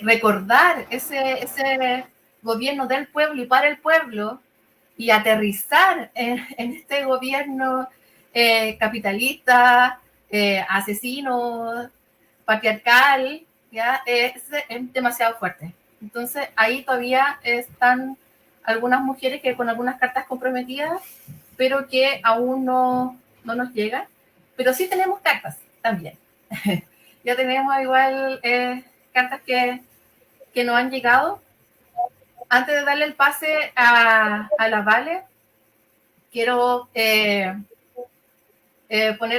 recordar ese gobierno del pueblo y para el pueblo y aterrizar en este gobierno capitalista, asesino, patriarcal, ¿ya? Es demasiado fuerte. Entonces, ahí todavía están algunas mujeres que con algunas cartas comprometidas, pero que aún no nos llegan. Pero sí tenemos cartas también. Ya tenemos igual cartas que nos han llegado. Antes de darle el pase a la Vale, quiero poner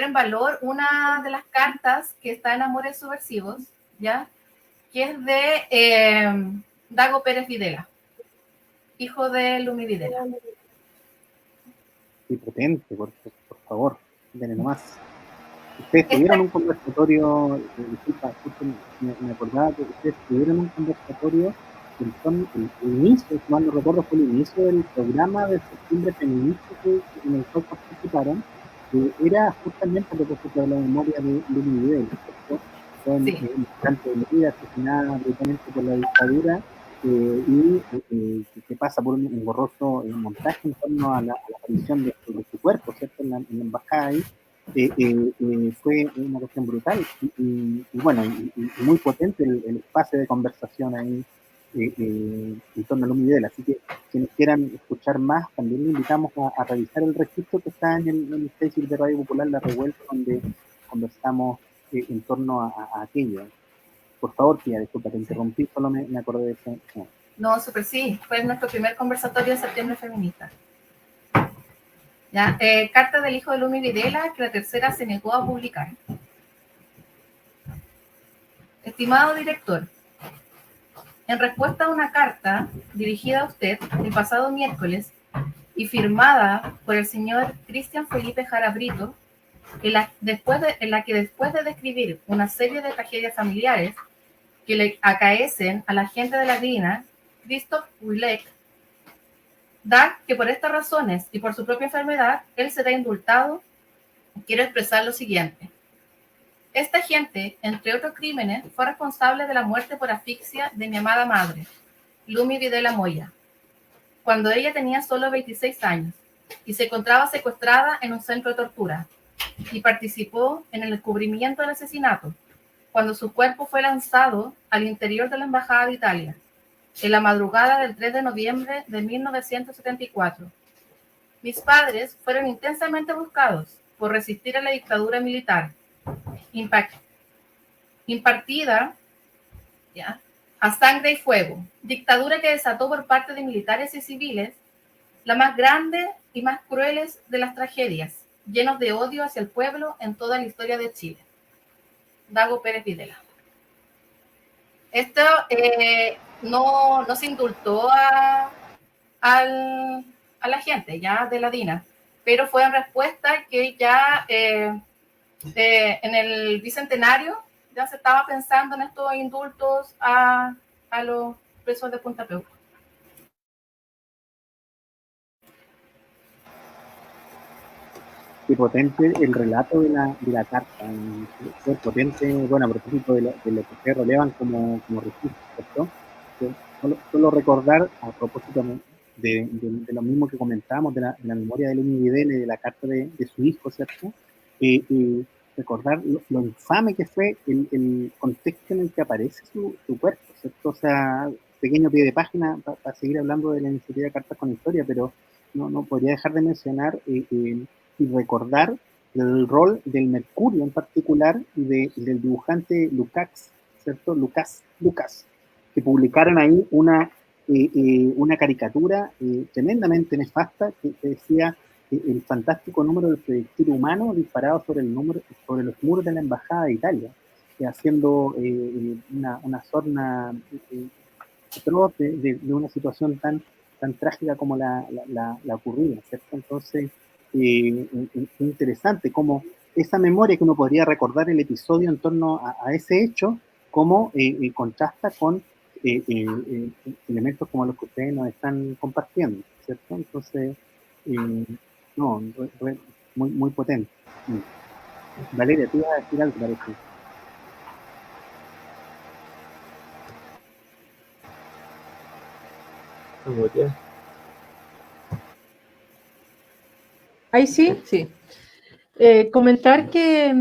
en valor una de las cartas que está en Amores Subversivos, ¿ya?, que es de Dago Pérez Videla, hijo de Lumi Videla. Sí, potente, por favor, denle nomás. Ustedes tuvieron un conversatorio, disculpa, me acordaba que ustedes tuvieron un conversatorio el inicio, si mal no recuerdo, fue el inicio del programa de septiembre feminista en el cual participaron, era justamente a propósito de la memoria de Lumi Videla, ¿cierto? Fue un militante de Melilla, asesinada brutalmente por la dictadura, y que pasa por un borroso montaje en torno a la aparición de su cuerpo, ¿cierto? En la embajada ahí. Fue una cuestión brutal y bueno, y muy potente el espacio de conversación ahí en torno a Lumi Videla. Así que quienes quieran escuchar más, también le invitamos a revisar el registro que está en el Facebook de Radio Popular La Revuelta, donde conversamos en torno a aquello. Por favor, tía, disculpa, te interrumpí, solo me acordé de eso. No, súper sí, fue nuestro primer conversatorio de septiembre feminista. ¿Ya? Carta del hijo de Lumi Videla que la tercera se negó a publicar. Estimado director, en respuesta a una carta dirigida a usted el pasado miércoles y firmada por el señor Cristian Felipe Jara Brito, en la que después de describir una serie de tragedias familiares que le acaecen a la gente de la DINA, Christoph Willek da que por estas razones y por su propia enfermedad, él será indultado. Quiero expresar lo siguiente. Esta gente, entre otros crímenes, fue responsable de la muerte por asfixia de mi amada madre, Lumi Videla Moya, cuando ella tenía solo 26 años y se encontraba secuestrada en un centro de tortura, y participó en el descubrimiento del asesinato, cuando su cuerpo fue lanzado al interior de la Embajada de Italia, en la madrugada del 3 de noviembre de 1974. Mis padres fueron intensamente buscados por resistir a la dictadura militar, impartida, ¿ya?, a sangre y fuego, dictadura que desató por parte de militares y civiles la más grande y más crueles de las tragedias, llenos de odio hacia el pueblo en toda la historia de Chile. Dago Pérez Videla. Esto no se indultó a la gente ya de la DINA, pero fue en respuesta que ya en el bicentenario ya se estaba pensando en estos indultos a los presos de Punta Peuco. qué potente el relato de la carta, qué potente, bueno, a propósito de lo que ustedes relevan como registro, ¿cierto? Solo recordar, a propósito de lo mismo que comentábamos, de la memoria de Lenin Videla y de la carta de su hijo, ¿cierto? Recordar lo infame que fue el contexto en el que aparece su cuerpo, ¿cierto? O sea, pequeño pie de página para seguir hablando de la iniciativa de Cartas con Historia, pero no podría dejar de mencionar y recordar el rol del Mercurio en particular y del dibujante Lukács, ¿cierto? Lucas, que publicaron ahí una caricatura tremendamente nefasta que decía el fantástico número del proyectil humano disparado sobre los muros de la Embajada de Italia, haciendo una sorna atroz de una situación tan trágica como la ocurrida, ¿cierto? Entonces, es interesante cómo esa memoria que uno podría recordar el episodio en torno a ese hecho, cómo contrasta con elementos como los que ustedes nos están compartiendo, ¿cierto? Entonces, no, muy potente. Valeria, tú ibas a decir algo, parece. Ahí sí, sí. Comentar que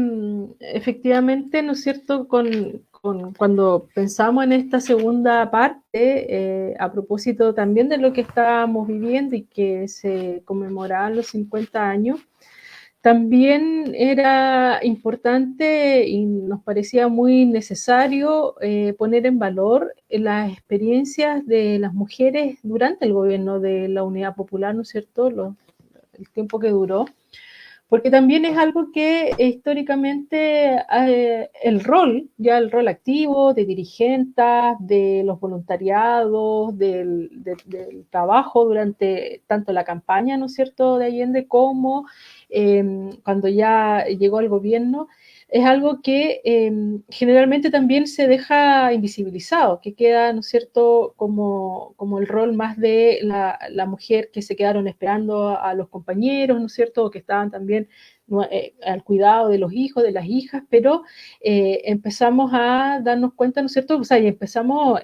efectivamente, ¿no es cierto?, cuando pensamos en esta segunda parte, a propósito también de lo que estábamos viviendo y que se conmemoraban los 50 años, también era importante y nos parecía muy necesario poner en valor las experiencias de las mujeres durante el gobierno de la Unidad Popular, ¿no es cierto?, el tiempo que duró, porque también es algo que históricamente el rol activo de dirigentes, de los voluntariados, del trabajo durante tanto la campaña, ¿no es cierto?, de Allende como cuando ya llegó al gobierno, es algo que generalmente también se deja invisibilizado, que queda, ¿no es cierto?, como el rol más de la mujer que se quedaron esperando a los compañeros, ¿no es cierto?, o que estaban también al cuidado de los hijos, de las hijas, pero empezamos a darnos cuenta, ¿no es cierto?, o sea, y empezamos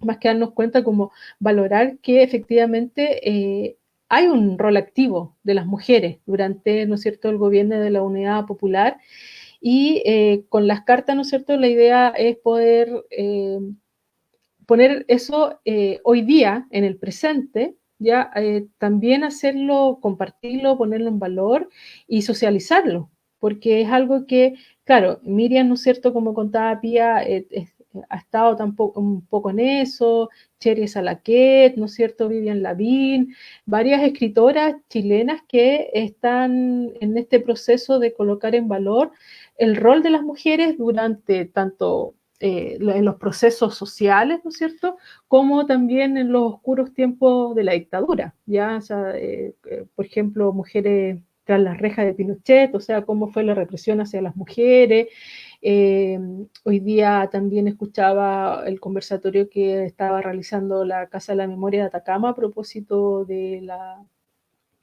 más que darnos cuenta, como valorar que efectivamente hay un rol activo de las mujeres durante, ¿no es cierto?, el gobierno de la Unidad Popular, y con las cartas, ¿no es cierto?, la idea es poder poner eso hoy día, en el presente, ya también hacerlo, compartirlo, ponerlo en valor y socializarlo, porque es algo que, claro, Miriam, ¿no es cierto?, como contaba Pía, ha estado tampoco, un poco en eso, Cherie Salaquet, ¿no es cierto?, Vivian Lavín, varias escritoras chilenas que están en este proceso de colocar en valor el rol de las mujeres durante tanto en los procesos sociales, ¿no es cierto?, como también en los oscuros tiempos de la dictadura, ¿ya? O sea, por ejemplo, mujeres tras las rejas de Pinochet, o sea, cómo fue la represión hacia las mujeres. Hoy día también escuchaba el conversatorio que estaba realizando la Casa de la Memoria de Atacama a propósito de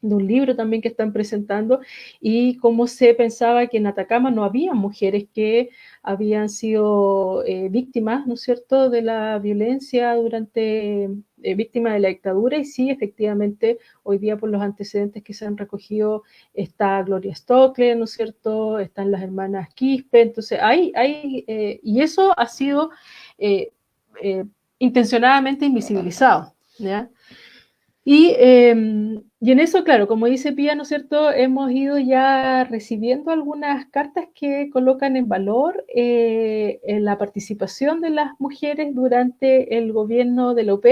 un libro también que están presentando, y cómo se pensaba que en Atacama no había mujeres que habían sido víctimas, ¿no es cierto?, de la violencia durante, víctimas de la dictadura, y sí, efectivamente, hoy día por los antecedentes que se han recogido, está Gloria Stockley, ¿no es cierto?, están las hermanas Quispe, entonces y eso ha sido intencionadamente invisibilizado, ¿ya? Y en eso, claro, como dice Pía, ¿no es cierto?, hemos ido ya recibiendo algunas cartas que colocan en valor en la participación de las mujeres durante el gobierno de la UP.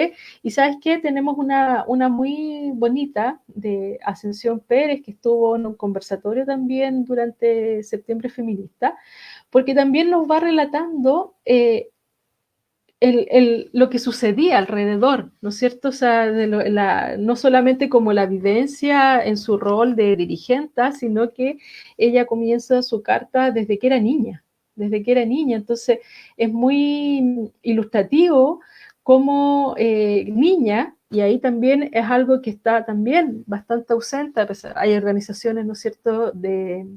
Y ¿sabes qué? Tenemos una muy bonita de Ascensión Pérez, que estuvo en un conversatorio también durante Septiembre Feminista, porque también nos va relatando lo que sucedía alrededor, ¿no es cierto? O sea, no solamente como la vivencia en su rol de dirigente, sino que ella comienza su carta desde que era niña, Entonces, es muy ilustrativo cómo niña Y ahí también es algo que está también bastante ausente. Hay organizaciones, ¿no es cierto?, de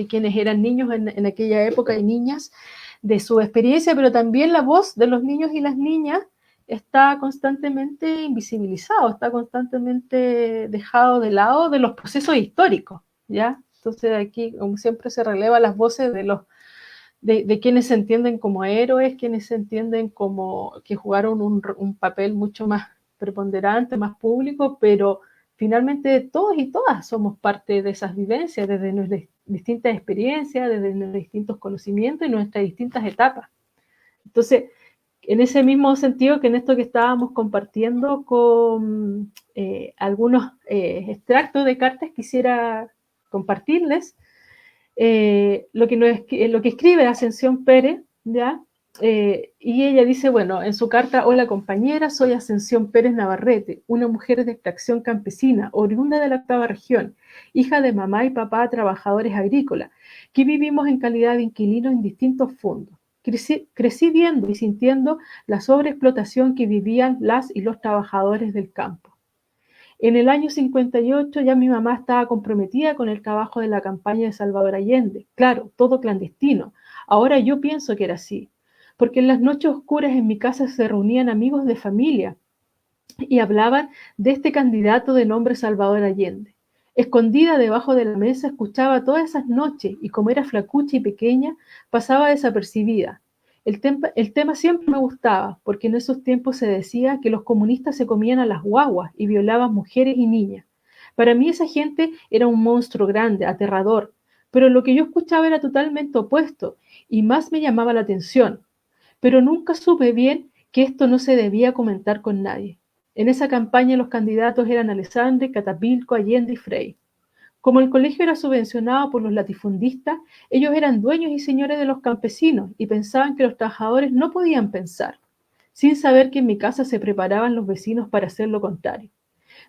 quienes eran niños en aquella época y niñas, de su experiencia, pero también la voz de los niños y las niñas está constantemente invisibilizado, está constantemente dejado de lado de los procesos históricos, ¿ya? Entonces aquí, como siempre, se releva las voces de quienes se entienden como héroes, quienes se entienden como que jugaron un papel mucho más preponderante, más público, pero finalmente todos y todas somos parte de esas vivencias, desde nuestras distintas experiencias, desde nuestros distintos conocimientos y nuestras distintas etapas. Entonces, en ese mismo sentido que en esto que estábamos compartiendo con algunos extractos de cartas, quisiera compartirles lo que escribe Ascensión Pérez, ¿ya? Y ella dice, bueno, en su carta: hola compañera, soy Ascensión Pérez Navarrete, una mujer de extracción campesina, oriunda de la 8ª región, hija de mamá y papá trabajadores agrícolas, que vivimos en calidad de inquilinos en distintos fondos. Crecí viendo y sintiendo la sobreexplotación que vivían las y los trabajadores del campo. En el año 58 ya mi mamá estaba comprometida con el trabajo de la campaña de Salvador Allende. Claro, todo clandestino. Ahora yo pienso que era así, porque en las noches oscuras en mi casa se reunían amigos de familia y hablaban de este candidato de nombre Salvador Allende. Escondida debajo de la mesa escuchaba todas esas noches y como era flacucha y pequeña, pasaba desapercibida. El tema siempre me gustaba, porque en esos tiempos se decía que los comunistas se comían a las guaguas y violaban mujeres y niñas. Para mí esa gente era un monstruo grande, aterrador, pero lo que yo escuchaba era totalmente opuesto y más me llamaba la atención. Pero nunca supe bien que esto no se debía comentar con nadie. En esa campaña los candidatos eran Alessandri, Catapilco, Allende y Frei. Como el colegio era subvencionado por los latifundistas, ellos eran dueños y señores de los campesinos y pensaban que los trabajadores no podían pensar, sin saber que en mi casa se preparaban los vecinos para hacer lo contrario.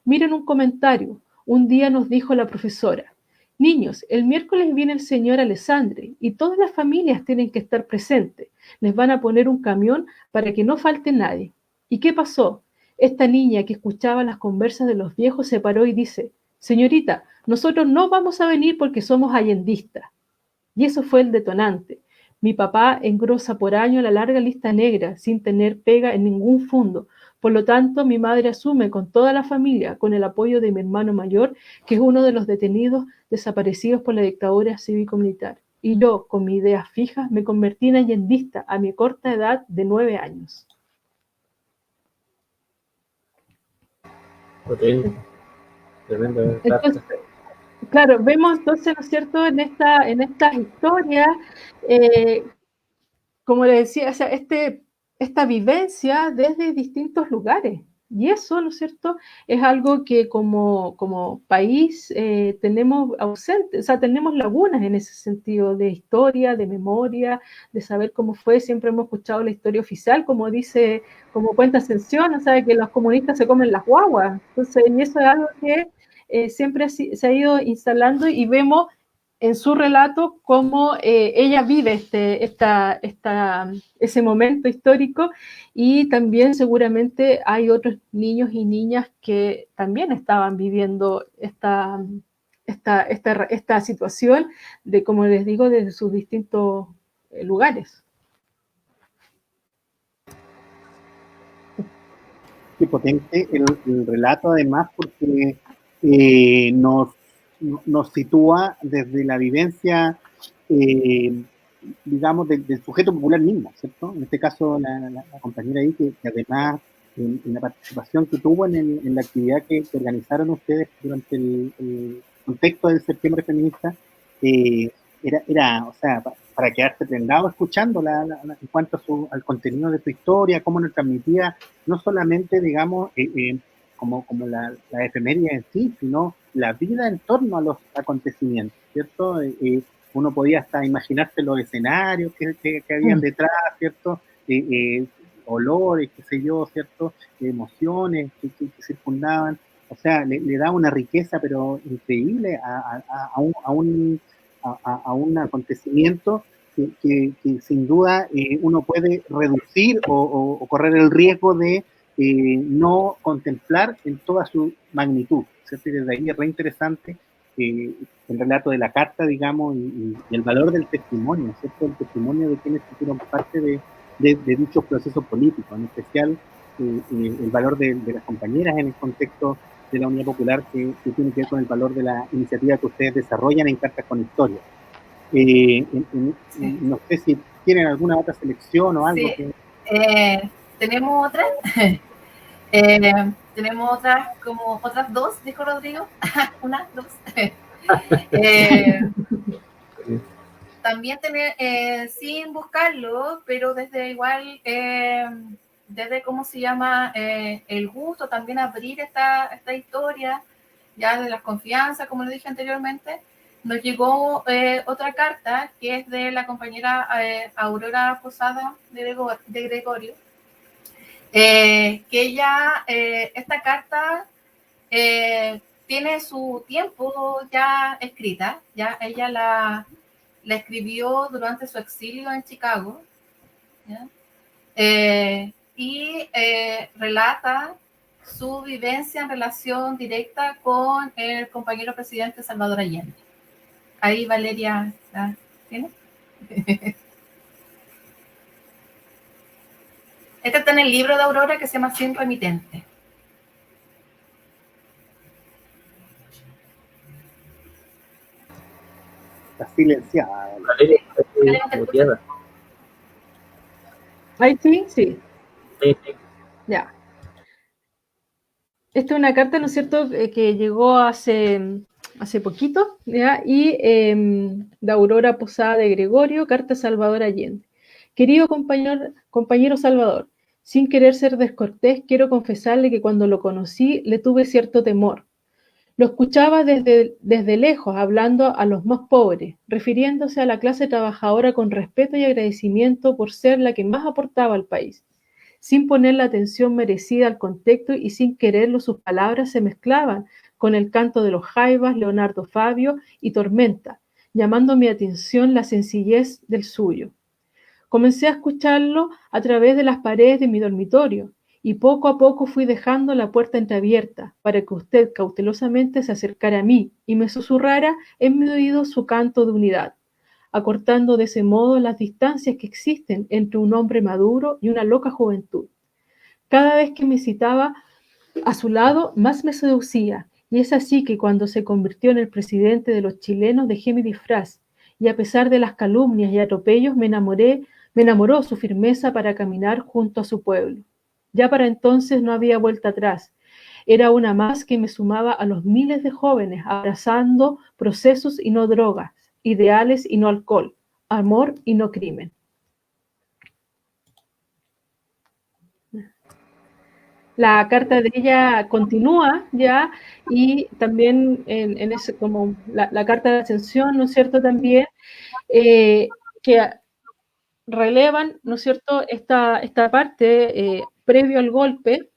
Miren un comentario. Un día nos dijo la profesora: niños, el miércoles viene el señor Alessandri y todas las familias tienen que estar presentes. Les van a poner un camión para que no falte nadie. ¿Y qué pasó? Esta niña que escuchaba las conversas de los viejos se paró y dice: señorita, nosotros no vamos a venir porque somos allendistas. Y eso fue el detonante. Mi papá engrosa por año la larga lista negra sin tener pega en ningún fondo. Por lo tanto, mi madre asume con toda la familia, con el apoyo de mi hermano mayor, que es uno de los detenidos desaparecidos por la dictadura cívico-militar. Y yo, con mis ideas fijas, me convertí en allendista a mi corta edad de 9 años. Tremendo. Entonces, claro, vemos entonces, ¿no es cierto?, en estas historias, como le decía, o sea, esta vivencia desde distintos lugares. Y eso, ¿no es cierto?, es algo que como país tenemos ausente, o sea, tenemos lagunas en ese sentido de historia, de memoria, de saber cómo fue. Siempre hemos escuchado la historia oficial, como dice, como cuenta Ascensión, o sea, que los comunistas se comen las guaguas. Entonces, y eso es algo que siempre se ha ido instalando y vemos en su relato cómo ella vive ese momento histórico, y también seguramente hay otros niños y niñas que también estaban viviendo esta situación, de, como les digo, desde sus distintos lugares. Qué potente el relato, además, porque nos sitúa desde la vivencia, digamos, del sujeto popular mismo, ¿cierto? En este caso, la compañera ahí, que además, en la participación que tuvo en la actividad que organizaron ustedes durante el contexto del septiembre feminista, era, o sea, para quedarse prendado escuchando en cuanto al contenido de su historia, cómo nos transmitía no solamente, digamos, como la efeméride en sí, sino la vida en torno a los acontecimientos, ¿cierto? Uno podía hasta imaginarse los escenarios que habían detrás, ¿cierto? Olores, qué sé yo, ¿cierto? Emociones que circundaban. O sea, le da una riqueza, pero increíble a un acontecimiento que sin duda uno puede reducir o correr el riesgo de no contemplar en toda su magnitud, ¿cierto? Y desde ahí es re interesante el relato de la carta, digamos, y el valor del testimonio, ¿cierto? El testimonio de quienes hicieron parte de dichos procesos políticos, en especial el valor de las compañeras en el contexto de la Unidad Popular, que tiene que ver con el valor de la iniciativa que ustedes desarrollan en Cartas con Historia. No sé si tienen alguna otra selección o algo. Sí. ¿Tenemos otra? Tenemos otras, como otras dos, dijo Rodrigo. Una, dos. También tener, sin buscarlo, pero desde igual, desde cómo se llama, el gusto, también abrir esta historia, ya de las confianzas, como le dije anteriormente, nos llegó otra carta que es de la compañera Aurora Posada de Gregorio, que ella, esta carta tiene su tiempo ya escrita, ya ella la escribió durante su exilio en Chicago, y relata su vivencia en relación directa con el compañero presidente Salvador Allende. Ahí Valeria, ¿la tiene? Este está en el libro de Aurora que se llama Sin Remitente. Está silenciada. ¿Ahí sí? Sí. Sí. Ya. Esta es una carta, ¿no es cierto?, que llegó hace poquito, ¿ya? Y de Aurora Posada de Gregorio, carta a Salvador Allende. Querido compañero Salvador, sin querer ser descortés, quiero confesarle que cuando lo conocí le tuve cierto temor. Lo escuchaba desde lejos, hablando a los más pobres, refiriéndose a la clase trabajadora con respeto y agradecimiento por ser la que más aportaba al país. Sin poner la atención merecida al contexto y sin quererlo, sus palabras se mezclaban con el canto de los Jaivas, Leonardo Fabio y Tormenta, llamando mi atención la sencillez del suyo. Comencé a escucharlo a través de las paredes de mi dormitorio y poco a poco fui dejando la puerta entreabierta para que usted cautelosamente se acercara a mí y me susurrara en mi oído su canto de unidad, acortando de ese modo las distancias que existen entre un hombre maduro y una loca juventud. Cada vez que me citaba a su lado, más me seducía, y es así que cuando se convirtió en el presidente de los chilenos dejé mi disfraz, y a pesar de las calumnias y atropellos me enamoró su firmeza para caminar junto a su pueblo. Ya para entonces no había vuelta atrás. Era una más que me sumaba a los miles de jóvenes abrazando procesos y no drogas, ideales y no alcohol, amor y no crimen. La carta de ella continúa ya y también en ese, como la carta de ascensión, ¿no es cierto? También que relevan, ¿no es cierto?, esta parte previo al golpe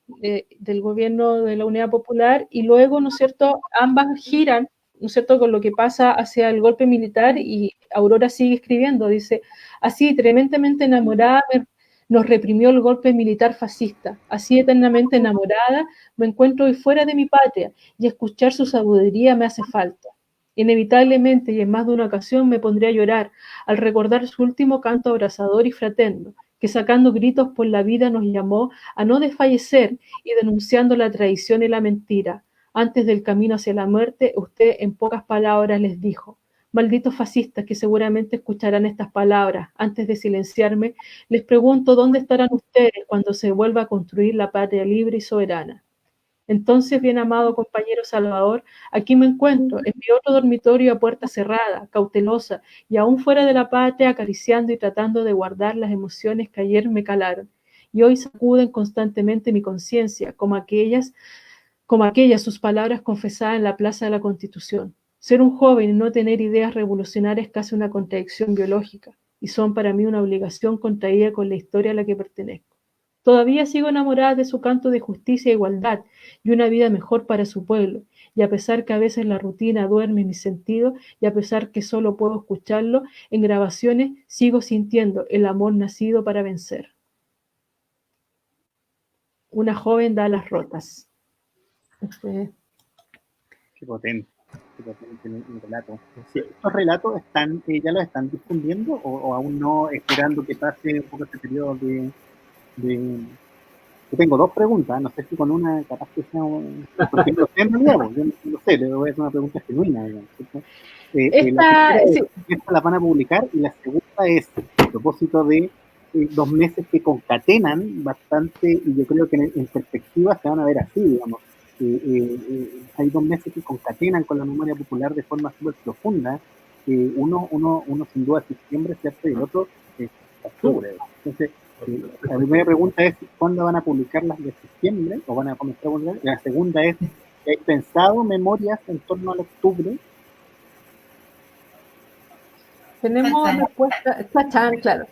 del gobierno de la Unidad Popular y luego, ¿no es cierto?, ambas giran, ¿no es cierto?, con lo que pasa hacia el golpe militar y Aurora sigue escribiendo, dice, así tremendamente enamorada nos reprimió el golpe militar fascista, así eternamente enamorada me encuentro hoy fuera de mi patria y escuchar su sabiduría me hace falta. Inevitablemente y en más de una ocasión me pondré a llorar al recordar su último canto abrazador y fraterno, que sacando gritos por la vida nos llamó a no desfallecer y denunciando la traición y la mentira. Antes del camino hacia la muerte, usted en pocas palabras les dijo, malditos fascistas que seguramente escucharán estas palabras, antes de silenciarme, les pregunto dónde estarán ustedes cuando se vuelva a construir la patria libre y soberana. Entonces, bien amado compañero Salvador, aquí me encuentro, en mi otro dormitorio a puerta cerrada, cautelosa, y aún fuera de la patria, acariciando y tratando de guardar las emociones que ayer me calaron, y hoy sacuden constantemente mi conciencia, como aquellas sus palabras confesadas en la Plaza de la Constitución. Ser un joven y no tener ideas revolucionarias es casi una contradicción biológica, y son para mí una obligación contraída con la historia a la que pertenezco. Todavía sigo enamorada de su canto de justicia e igualdad y una vida mejor para su pueblo, y a pesar que a veces la rutina duerme mis sentidos y a pesar que solo puedo escucharlo en grabaciones, sigo sintiendo el amor nacido para vencer. una joven da las rotas. Qué potente el relato. Sí, ¿estos relatos están, ya los están difundiendo o aún no, esperando que pase un poco este periodo de... Yo tengo dos preguntas, no sé si con una capaz que sea... Porque no sé en realidad, yo no sé, le voy a hacer una pregunta genuina, digamos, ¿cierto? La primera es, esta la van a publicar, y la segunda es, a propósito de 2 meses que concatenan bastante, y yo creo que en perspectiva se van a ver así, digamos. Hay 2 meses que concatenan con la memoria popular de forma súper profunda. Uno sin duda es septiembre, ¿cierto? Y el otro es octubre. Entonces, la primera pregunta es, ¿cuándo van a publicar las de septiembre? ¿O van a comenzar a publicar? La segunda es, ¿hay pensado memorias en torno al octubre? Tenemos respuesta, claro.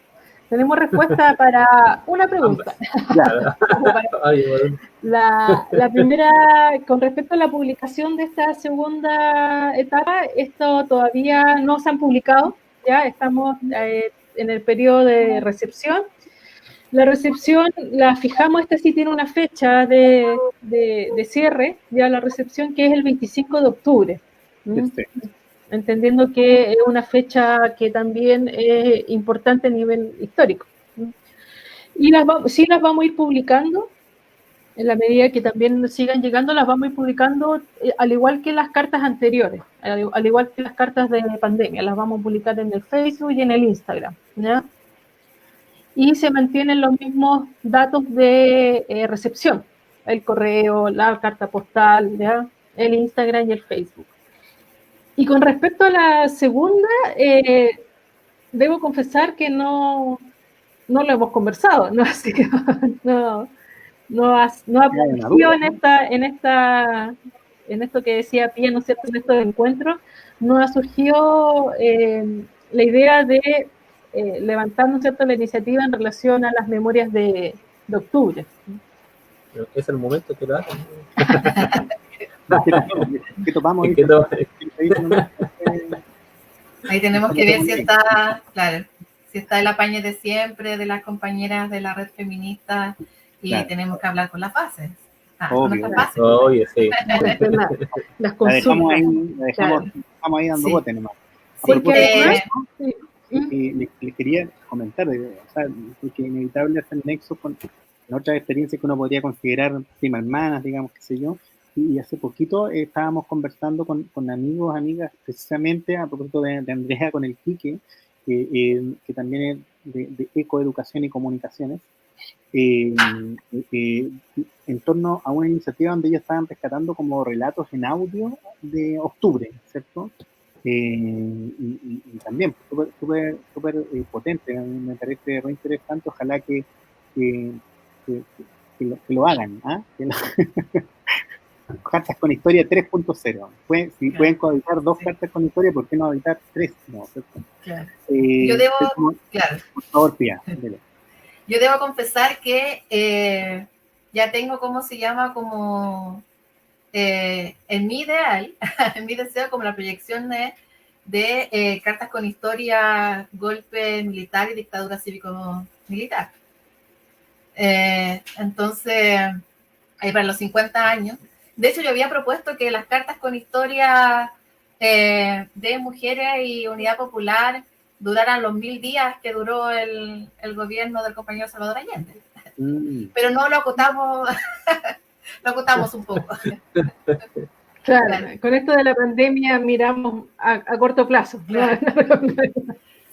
Tenemos respuesta para una pregunta. La primera, con respecto a la publicación de esta segunda etapa, esto todavía no se han publicado, ya estamos en el periodo de recepción. La recepción la fijamos, esta sí tiene una fecha de cierre, ya la recepción, que es el 25 de octubre. Entendiendo que es una fecha que también es importante a nivel histórico. Y sí las vamos a ir publicando, en la medida que también sigan llegando, las vamos a ir publicando, al igual que las cartas anteriores, al igual que las cartas de pandemia, las vamos a publicar en el Facebook y en el Instagram, ¿ya? Y se mantienen los mismos datos de recepción, el correo, la carta postal, ¿ya? El Instagram y el Facebook. Y con respecto a la segunda, debo confesar que no lo hemos conversado, no ha surgido en esto que decía Pía, ¿no es cierto?, en estos encuentros, no ha surgido la idea de levantar, ¿no es cierto?, la iniciativa en relación a las memorias de octubre. Es el momento que lo hagan. ¿Qué topamos ahí? Ahí tenemos que ver si está, claro, si está el apañe de siempre de las compañeras de la red feminista, y claro, tenemos que hablar con las bases. Obvio, sí. Las consultas. Estamos ahí dando bote nomás. Porque les quería comentar, o sea, porque es inevitable hacer nexo con otras experiencias que uno podría considerar prima hermanas, digamos, qué sé yo. Y hace poquito estábamos conversando con amigos, amigas, precisamente a propósito de Andrea con el Quique, que también es de Ecoeducación y Comunicaciones, en torno a una iniciativa donde ellos estaban rescatando como relatos en audio de octubre, ¿cierto? Y también súper potente, me parece muy interesante. Ojalá que lo hagan, ¿ah? Cartas con historia 3.0. Si pueden cohabitar 2 cartas con historia, ¿por qué no habitar 3? No, claro. Yo debo, claro. Por favor, Pía. Yo debo confesar que ya tengo, ¿cómo se llama? Como en mi ideal, en mi deseo, como la proyección de cartas con historia, golpe militar y dictadura cívico-militar. Entonces, ahí para los 50 años. De hecho, yo había propuesto que las cartas con historia de mujeres y unidad popular duraran los 1000 días que duró el gobierno del compañero Salvador Allende. Pero no lo acotamos, lo acotamos un poco. Claro, con esto de la pandemia miramos a corto plazo. Claro.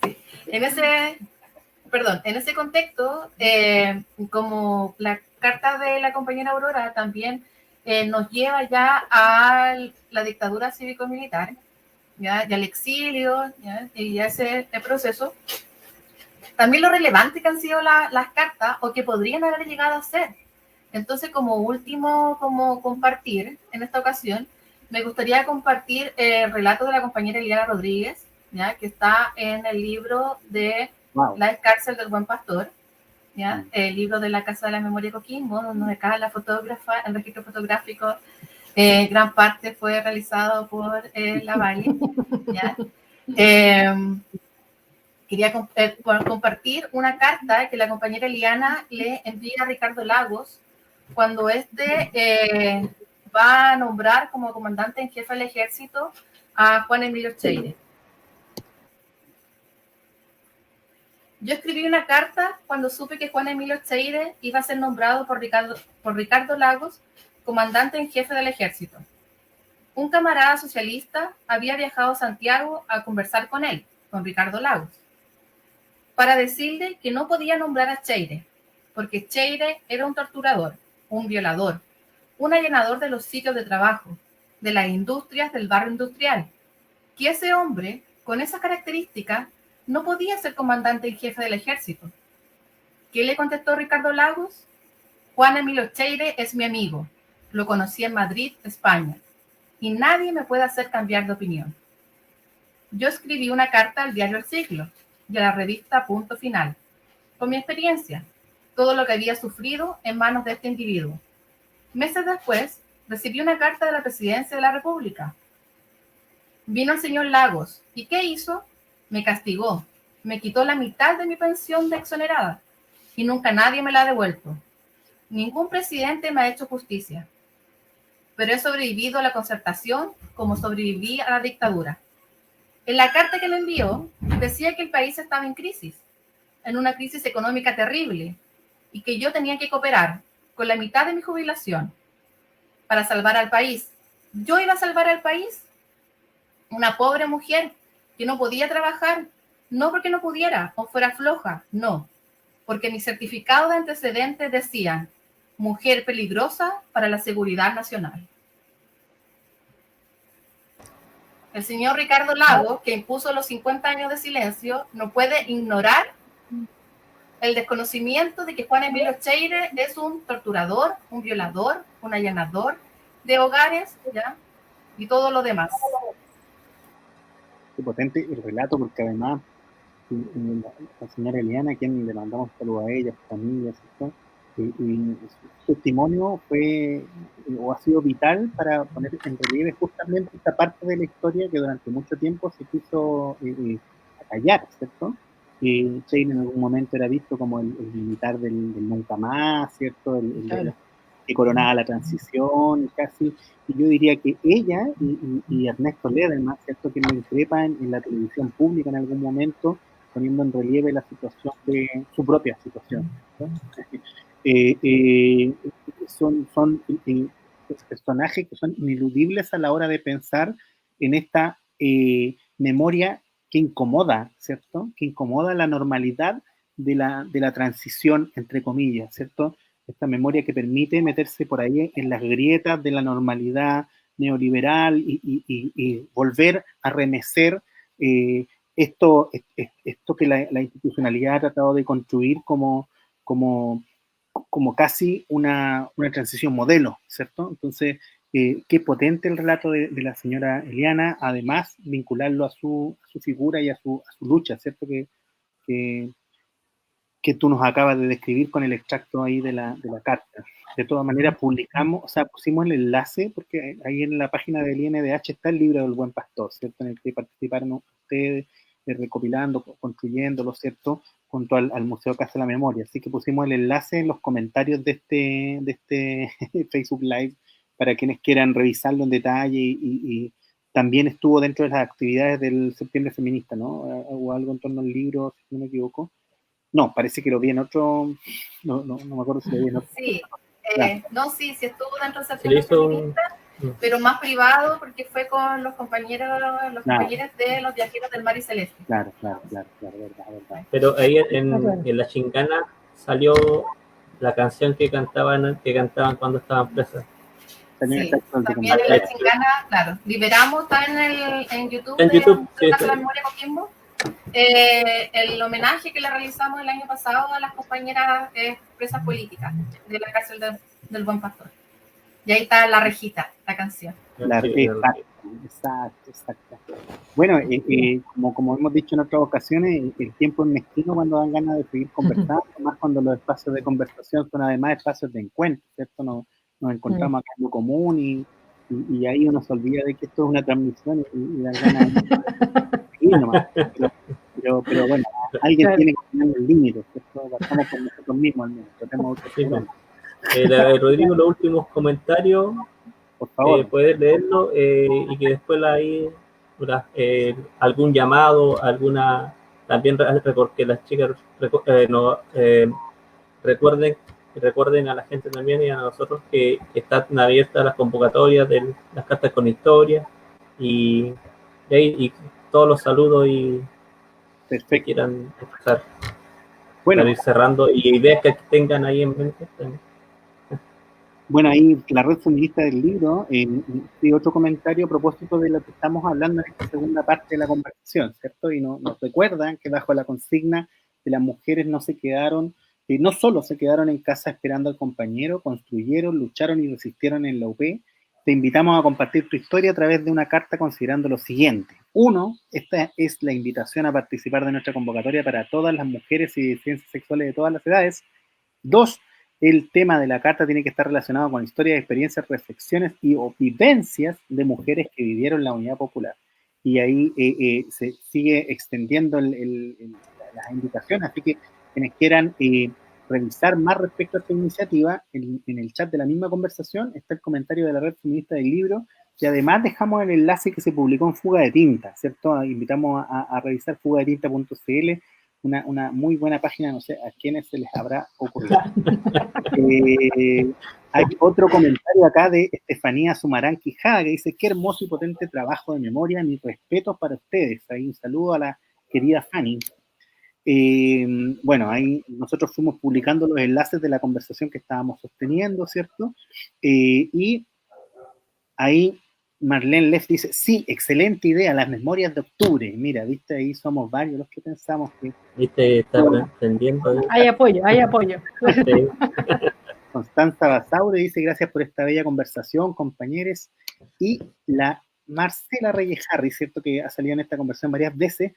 Sí. En ese contexto, como la carta de la compañera Aurora también nos lleva ya a la dictadura cívico-militar, ya al exilio, ¿ya? Y ya ese proceso. También lo relevante que han sido las cartas, o que podrían haber llegado a ser. Entonces, como último, como compartir, en esta ocasión, me gustaría compartir el relato de la compañera Eliana Rodríguez, ¿ya? Que está en el libro de La cárcel del buen pastor, ¿ya? El libro de la Casa de la Memoria Coquimbo, donde acá el registro fotográfico, gran parte fue realizado por la Valle, ¿ya? Quería compartir una carta que la compañera Eliana le envía a Ricardo Lagos cuando va a nombrar como comandante en jefe del ejército a Juan Emilio Cheire. Yo escribí una carta cuando supe que Juan Emilio Cheire iba a ser nombrado por Ricardo Lagos comandante en jefe del ejército. Un camarada socialista había viajado a Santiago a conversar con él, con Ricardo Lagos, para decirle que no podía nombrar a Cheire, porque Cheire era un torturador, un violador, un allanador de los sitios de trabajo, de las industrias del barrio industrial, que ese hombre, con esas características, no podía ser comandante en jefe del ejército. ¿Qué le contestó Ricardo Lagos? Juan Emilio Cheire es mi amigo, lo conocí en Madrid, España, y nadie me puede hacer cambiar de opinión. Yo escribí una carta al diario El Siglo y a la revista Punto Final, con mi experiencia, todo lo que había sufrido en manos de este individuo. Meses después, recibí una carta de la Presidencia de la República. Vino el señor Lagos, ¿y qué hizo? Me castigó, me quitó la mitad de mi pensión de exonerada, y nunca nadie me la ha devuelto. Ningún presidente me ha hecho justicia. Pero he sobrevivido a la concertación como sobreviví a la dictadura. En la carta que me envió, decía que el país estaba en crisis, en una crisis económica terrible, y que yo tenía que cooperar con la mitad de mi jubilación para salvar al país. ¿Yo iba a salvar al país? Una pobre mujer que no podía trabajar, no porque no pudiera o fuera floja, no, porque mi certificado de antecedentes decían mujer peligrosa para la seguridad nacional. El señor Ricardo Lagos, que impuso los 50 años de silencio, no puede ignorar el desconocimiento de que Juan Emilio Cheire es un torturador, un violador, un allanador de hogares, ¿ya? Y todo lo demás. Qué potente el relato, porque además la señora Eliana, a quien le mandamos saludos a ella, a su familia, ¿cierto? Y su testimonio fue o ha sido vital para poner en relieve justamente esta parte de la historia que durante mucho tiempo se quiso acallar, ¿cierto? Cheire en algún momento era visto como el militar del nunca más, ¿cierto? Claro. Que coronaba la transición, casi. Y yo diría que ella y Ernesto Lederman, ¿cierto? Que nos increpan en la televisión pública en algún momento, poniendo en relieve la situación de su propia situación, ¿no? Son personajes que son ineludibles a la hora de pensar en esta memoria que incomoda, ¿cierto? Que incomoda la normalidad de la transición, entre comillas, ¿cierto? Esta memoria que permite meterse por ahí en las grietas de la normalidad neoliberal y volver a remecer esto que la institucionalidad ha tratado de construir como casi una transición modelo, ¿cierto? Entonces, qué potente el relato de la señora Eliana, además vincularlo a su figura y a su lucha, ¿cierto? Que tú nos acabas de describir con el extracto ahí de la carta. De todas maneras, pusimos el enlace, porque ahí en la página del INDH está el libro del Buen Pastor, ¿cierto? En el que participaron ustedes recopilando, construyéndolo, ¿cierto? Junto al Museo Casa de la Memoria. Así que pusimos el enlace en los comentarios de este Facebook Live para quienes quieran revisarlo en detalle y también estuvo dentro de las actividades del Septiembre Feminista, ¿no? O algo en torno al libro, si no me equivoco. No, parece que lo vi en otro, no me acuerdo si lo vi en otro. Sí, Claro. no, sí estuvo dentro del Septiembre Feminista, pero más privado porque fue con los compañeros de los Viajeros del Mar y Celeste. Claro, verdad. Pero ahí en La Chingana salió la canción que cantaban cuando estaban presas. Sí, también en La Chingana, claro. Liberamos, está en YouTube. En YouTube, sí. Casa de la Memoria Coquimbo. El homenaje que le realizamos el año pasado a las compañeras presas políticas de la cárcel del Buen Pastor. Y ahí está La Rejita, la canción. Exacto. Bueno, como hemos dicho en otras ocasiones, el tiempo es mezquino cuando dan ganas de seguir conversando, más cuando los espacios de conversación son además espacios de encuentro, ¿cierto? Nos encontramos acá en lo común y ahí uno se olvida de que esto es una transmisión y dan ganas de seguir nomás. Pero bueno, alguien tiene que tener el límite, ¿cierto? Partamos con nosotros mismos al menos. Rodrigo, los últimos comentarios, Por favor. puedes leerlo y que después algún llamado, también que las chicas recuerden a la gente también y a nosotros que están abiertas las convocatorias de las cartas con historia y todos los saludos y que quieran expresar. Bueno, para ir cerrando y ideas que tengan ahí en mente también. Bueno, ahí la red feminista del libro, y otro comentario a propósito de lo que estamos hablando en esta segunda parte de la conversación, ¿cierto? Y nos recuerdan que bajo la consigna de las mujeres no solo se quedaron en casa esperando al compañero, construyeron, lucharon y resistieron en la UP. Te invitamos a compartir tu historia a través de una carta considerando lo siguiente. 1. Esta es la invitación a participar de nuestra convocatoria para todas las mujeres y disidencias sexuales de todas las edades. 2. El tema de la carta tiene que estar relacionado con historias, experiencias, reflexiones o vivencias de mujeres que vivieron la unidad popular. Y ahí se sigue extendiendo las invitaciones, así que quienes quieran revisar más respecto a esta iniciativa, en el chat de la misma conversación está el comentario de la red feminista del libro, y además dejamos el enlace que se publicó en Fuga de Tinta, ¿cierto? Invitamos a revisar fugadetinta.cl, una muy buena página, no sé a quiénes se les habrá ocurrido. Hay otro comentario acá de Estefanía Sumarán Quijada que dice: qué hermoso y potente trabajo de memoria, mis respetos para ustedes. Ahí un saludo a la querida Fanny. Bueno, ahí nosotros fuimos publicando los enlaces de la conversación que estábamos sosteniendo, ¿cierto? Y ahí Marlene Leff dice: sí, excelente idea, las memorias de octubre. Mira, viste, ahí somos varios los que pensamos que... Viste, está aprendiendo. Hay apoyo. Sí. Constanza Basaure dice: gracias por esta bella conversación, compañeros. Y la Marcela Reyes Harris, ¿cierto? Que ha salido en esta conversación varias veces,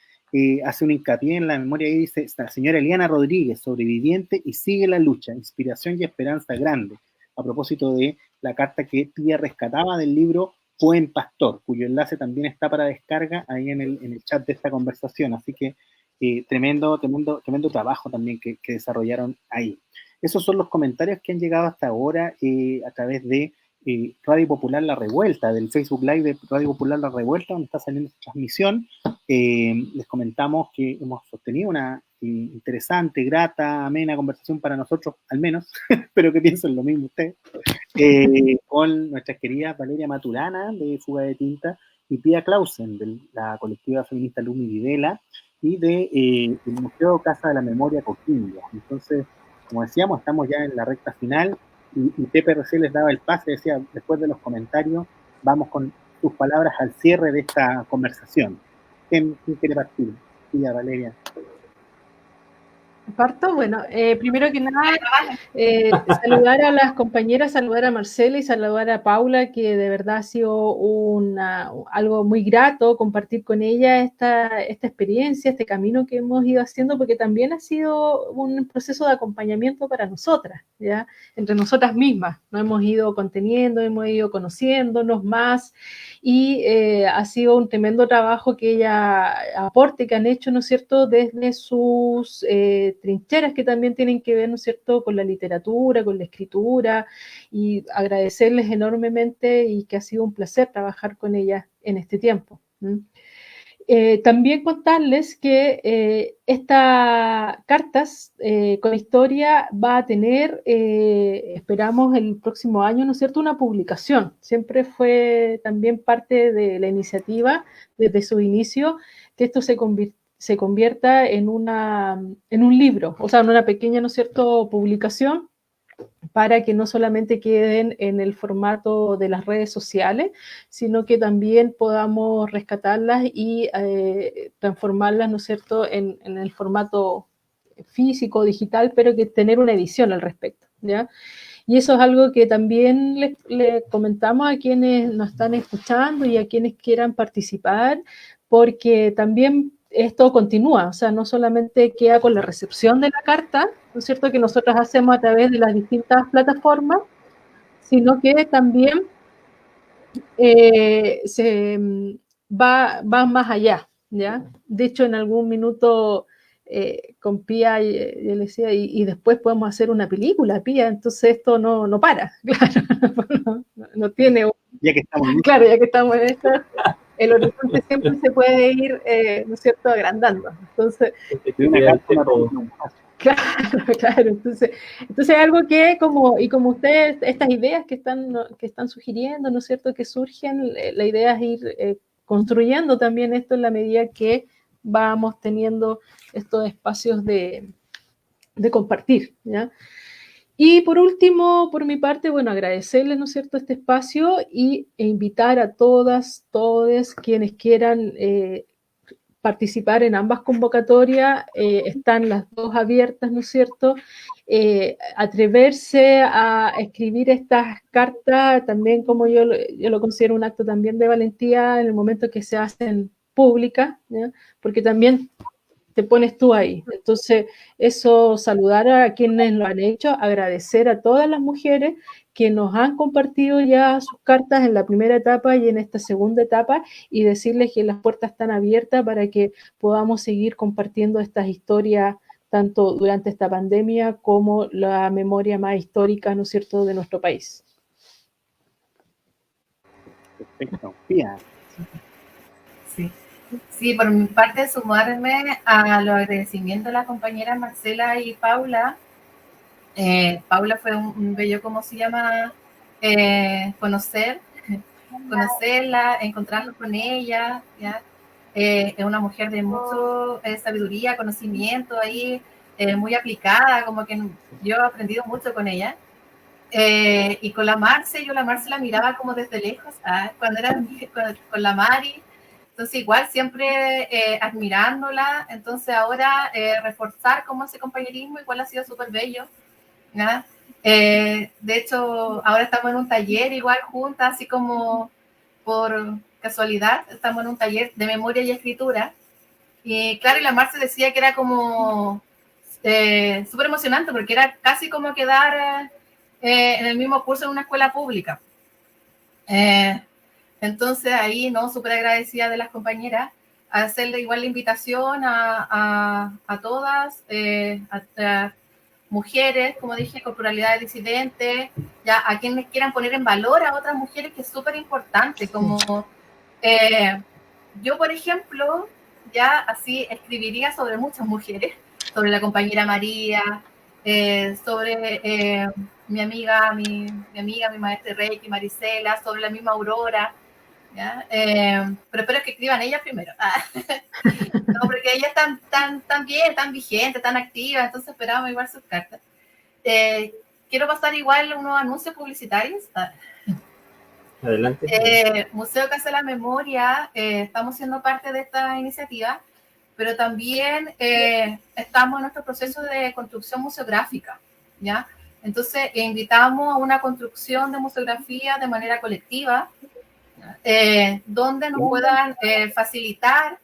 hace un hincapié en la memoria y dice: la señora Eliana Rodríguez, sobreviviente y sigue la lucha, inspiración y esperanza grande. A propósito de la carta que Tía rescataba del libro Buen Pastor, cuyo enlace también está para descarga ahí en el chat de esta conversación. Así que tremendo trabajo también que desarrollaron ahí. Esos son los comentarios que han llegado hasta ahora a través de Radio Popular La Revuelta, del Facebook Live de Radio Popular La Revuelta, donde está saliendo esta transmisión. Les comentamos que hemos sostenido una interesante, grata, amena conversación para nosotros, al menos, espero que piensen lo mismo ustedes, con nuestras queridas Valeria Maturana, de Fuga de Tinta, y Pia Clausen, de la colectiva feminista Lumi Videla, y del Museo Casa de la Memoria Coquimbo. Entonces, como decíamos, estamos ya en la recta final, y Pepe recién les daba el pase, decía, después de los comentarios, vamos con tus palabras al cierre de esta conversación. ¿Quién quiere partir? Tía Valeria. Parto, bueno, primero que nada, saludar a las compañeras, saludar a Marcela y saludar a Paula, que de verdad ha sido algo muy grato compartir con ella esta experiencia, este camino que hemos ido haciendo, porque también ha sido un proceso de acompañamiento para nosotras, ¿ya? Entre nosotras mismas, nos hemos ido conteniendo, hemos ido conociéndonos más, y ha sido un tremendo trabajo que ella aporte, que han hecho, ¿no es cierto?, desde sus trincheras que también tienen que ver, ¿no es cierto?, con la literatura, con la escritura, y agradecerles enormemente y que ha sido un placer trabajar con ellas en este tiempo. También contarles que esta Cartas con Historia va a tener, esperamos el próximo año, ¿no es cierto?, una publicación. Siempre fue también parte de la iniciativa desde su inicio que esto se convierta en un libro, o sea, en una pequeña, ¿no es cierto?, publicación, para que no solamente queden en el formato de las redes sociales, sino que también podamos rescatarlas y transformarlas, ¿no es cierto?, en el formato físico, digital, pero que tener una edición al respecto, ¿ya? Y eso es algo que también le comentamos a quienes nos están escuchando y a quienes quieran participar, porque también esto continúa, o sea, no solamente queda con la recepción de la carta, ¿no es cierto?, que nosotros hacemos a través de las distintas plataformas, sino que también se va más allá, ¿ya? De hecho, en algún minuto con Pía, yo le decía, y después podemos hacer una película, Pía, entonces esto no para, claro, no tiene... Ya que estamos en claro, ya que estamos en esto, el horizonte siempre se puede ir, ¿no es cierto?, agrandando. Entonces, claro, entonces es algo que como ustedes, estas ideas que están sugiriendo, ¿no es cierto?, que surgen, la idea es ir construyendo también esto en la medida que vamos teniendo estos espacios de compartir, ¿ya? Y por último, por mi parte, bueno, agradecerles, ¿no es cierto?, este espacio e invitar a todas, todos quienes quieran participar en ambas convocatorias, están las dos abiertas, ¿no es cierto? Atreverse a escribir estas cartas, también como yo lo considero un acto también de valentía en el momento que se hacen públicas, ¿ya? Porque también te pones tú ahí. Entonces, eso, saludar a quienes lo han hecho, agradecer a todas las mujeres que nos han compartido ya sus cartas en la primera etapa y en esta segunda etapa, y decirles que las puertas están abiertas para que podamos seguir compartiendo estas historias, tanto durante esta pandemia como la memoria más histórica, ¿no es cierto?, de nuestro país. Perfecto. Pía. Sí. Sí, por mi parte, sumarme a los agradecimientos de las compañeras Marcela y Paula. Paula fue un bello, ¿cómo se llama? Conocerla, encontrarnos con ella, ¿ya? Es una mujer de mucho sabiduría, conocimiento ahí, muy aplicada, como que yo he aprendido mucho con ella. Y con la Marce, yo la Marce la miraba como desde lejos, cuando era con la Mari. Entonces igual siempre admirándola, entonces ahora reforzar como ese compañerismo igual ha sido súper bello, ¿ya? De hecho ahora estamos en un taller igual juntas, así como por casualidad, estamos en un taller de memoria y escritura, y claro, y la Marce decía que era como súper emocionante porque era casi como quedar en el mismo curso en una escuela pública. Entonces ahí, ¿no? Súper agradecida de las compañeras, a hacerle igual la invitación a todas, a mujeres, como dije, con pluralidad disidentes, ya a quienes quieran poner en valor a otras mujeres, que es súper importante, como yo, por ejemplo, ya así escribiría sobre muchas mujeres, sobre la compañera María, sobre mi amiga, mi maestra Reiki, Marisela, sobre la misma Aurora, ¿ya? Pero espero que escriban ellas primero. No, porque ella es tan bien, tan vigente, tan activa, entonces esperamos igual sus cartas. Quiero pasar igual unos anuncios publicitarios. Adelante. Museo Casa de la Memoria, estamos siendo parte de esta iniciativa, pero también estamos en nuestro proceso de construcción museográfica, ¿ya? Entonces, invitamos a una construcción de museografía de manera colectiva, donde nos puedan facilitar,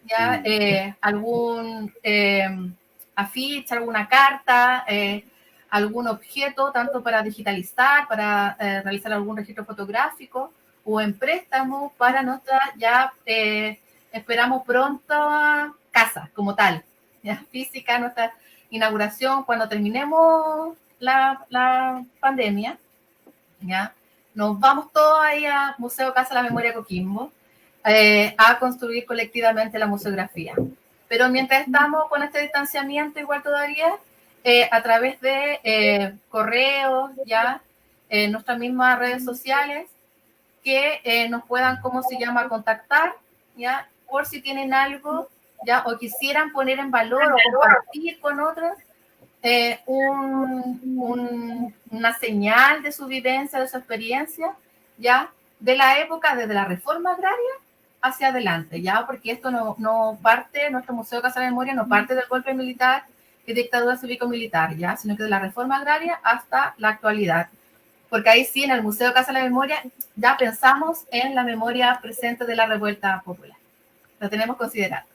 ¿ya? Algún afiche, alguna carta, algún objeto, tanto para digitalizar, para realizar algún registro fotográfico, o en préstamo para nuestra, ya esperamos pronto, casa como tal, ya física, nuestra inauguración cuando terminemos la pandemia, ya nos vamos todos ahí a Museo Casa de la Memoria Coquimbo a construir colectivamente la museografía. Pero mientras estamos con este distanciamiento, igual todavía, a través de correos, ya, nuestras mismas redes sociales, que nos puedan, ¿cómo se llama?, contactar, ya, por si tienen algo, ya, o quisieran poner en valor o compartir con otros una señal de su vivencia, de su experiencia, ya, de la época, desde la reforma agraria hacia adelante, ya, porque esto no parte, nuestro Museo Casa de la Memoria no parte del golpe militar y dictadura cívico-militar, ya, sino que de la reforma agraria hasta la actualidad. Porque ahí sí, en el Museo Casa de la Memoria, ya pensamos en la memoria presente de la revuelta popular. Lo tenemos considerado.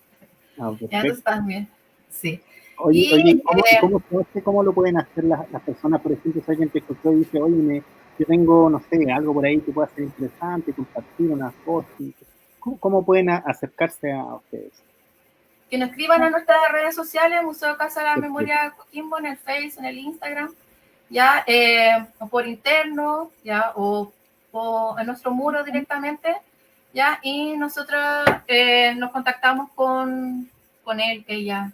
Entonces también, sí. Oye, ¿cómo lo pueden hacer las personas? Por ejemplo, si alguien te escuchó y dice, oye, yo tengo, no sé, algo por ahí que pueda ser interesante, compartir unas cosas. ¿Cómo pueden acercarse a ustedes? que nos escriban a nuestras redes sociales, Museo Casa de la Memoria Coquimbo, en el Face, en el Instagram, ya, o por interno, ya, o en nuestro muro directamente, ya, y nosotros nos contactamos con él, ella,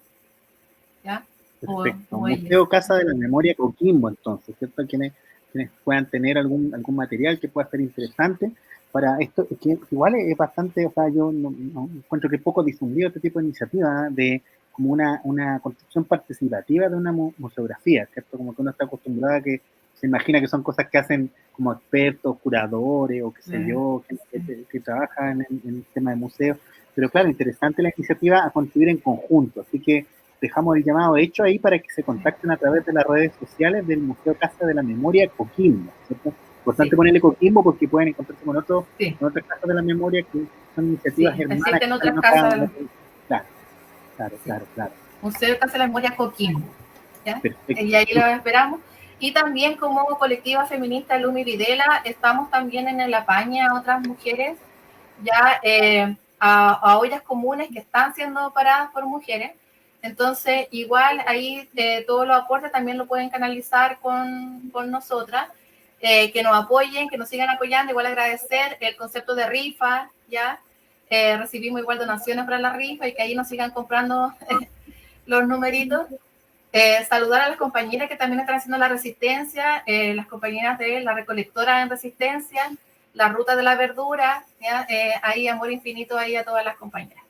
ya. Perfecto. Museo Casa de la Memoria Coquimbo, entonces, ¿cierto? Quienes puedan tener algún material que pueda ser interesante para esto, que igual es bastante, o sea, yo no encuentro que es poco difundido este tipo de iniciativa, de como una construcción participativa de una museografía, ¿cierto? Como que uno está acostumbrado a que se imagina que son cosas que hacen como expertos, curadores, o qué sé yo, que trabajan en el tema de museos, pero claro, interesante la iniciativa a construir en conjunto, así que dejamos el llamado hecho ahí para que se contacten a través de las redes sociales del Museo Casa de la Memoria Coquimbo, ¿cierto? Importante ponerle Coquimbo porque pueden encontrarse con otras casas de la memoria que son iniciativas hermanas. Existen otras casas. Claro. Museo Casa de la Memoria Coquimbo, ¿ya? Perfecto. Y ahí los esperamos. Y también como colectiva feminista Lumi Videla, estamos también en el apañe a otras mujeres, ya a ollas comunes que están siendo paradas por mujeres. Entonces, igual ahí todos los aportes también lo pueden canalizar con nosotras, que nos apoyen, que nos sigan apoyando. Igual agradecer el concepto de rifa, ya recibimos igual donaciones para la rifa y que ahí nos sigan comprando los numeritos. Saludar a las compañeras que también están haciendo la resistencia, las compañeras de la recolectora en resistencia, la ruta de la verdura, ¿ya? Ahí amor infinito ahí a todas las compañeras.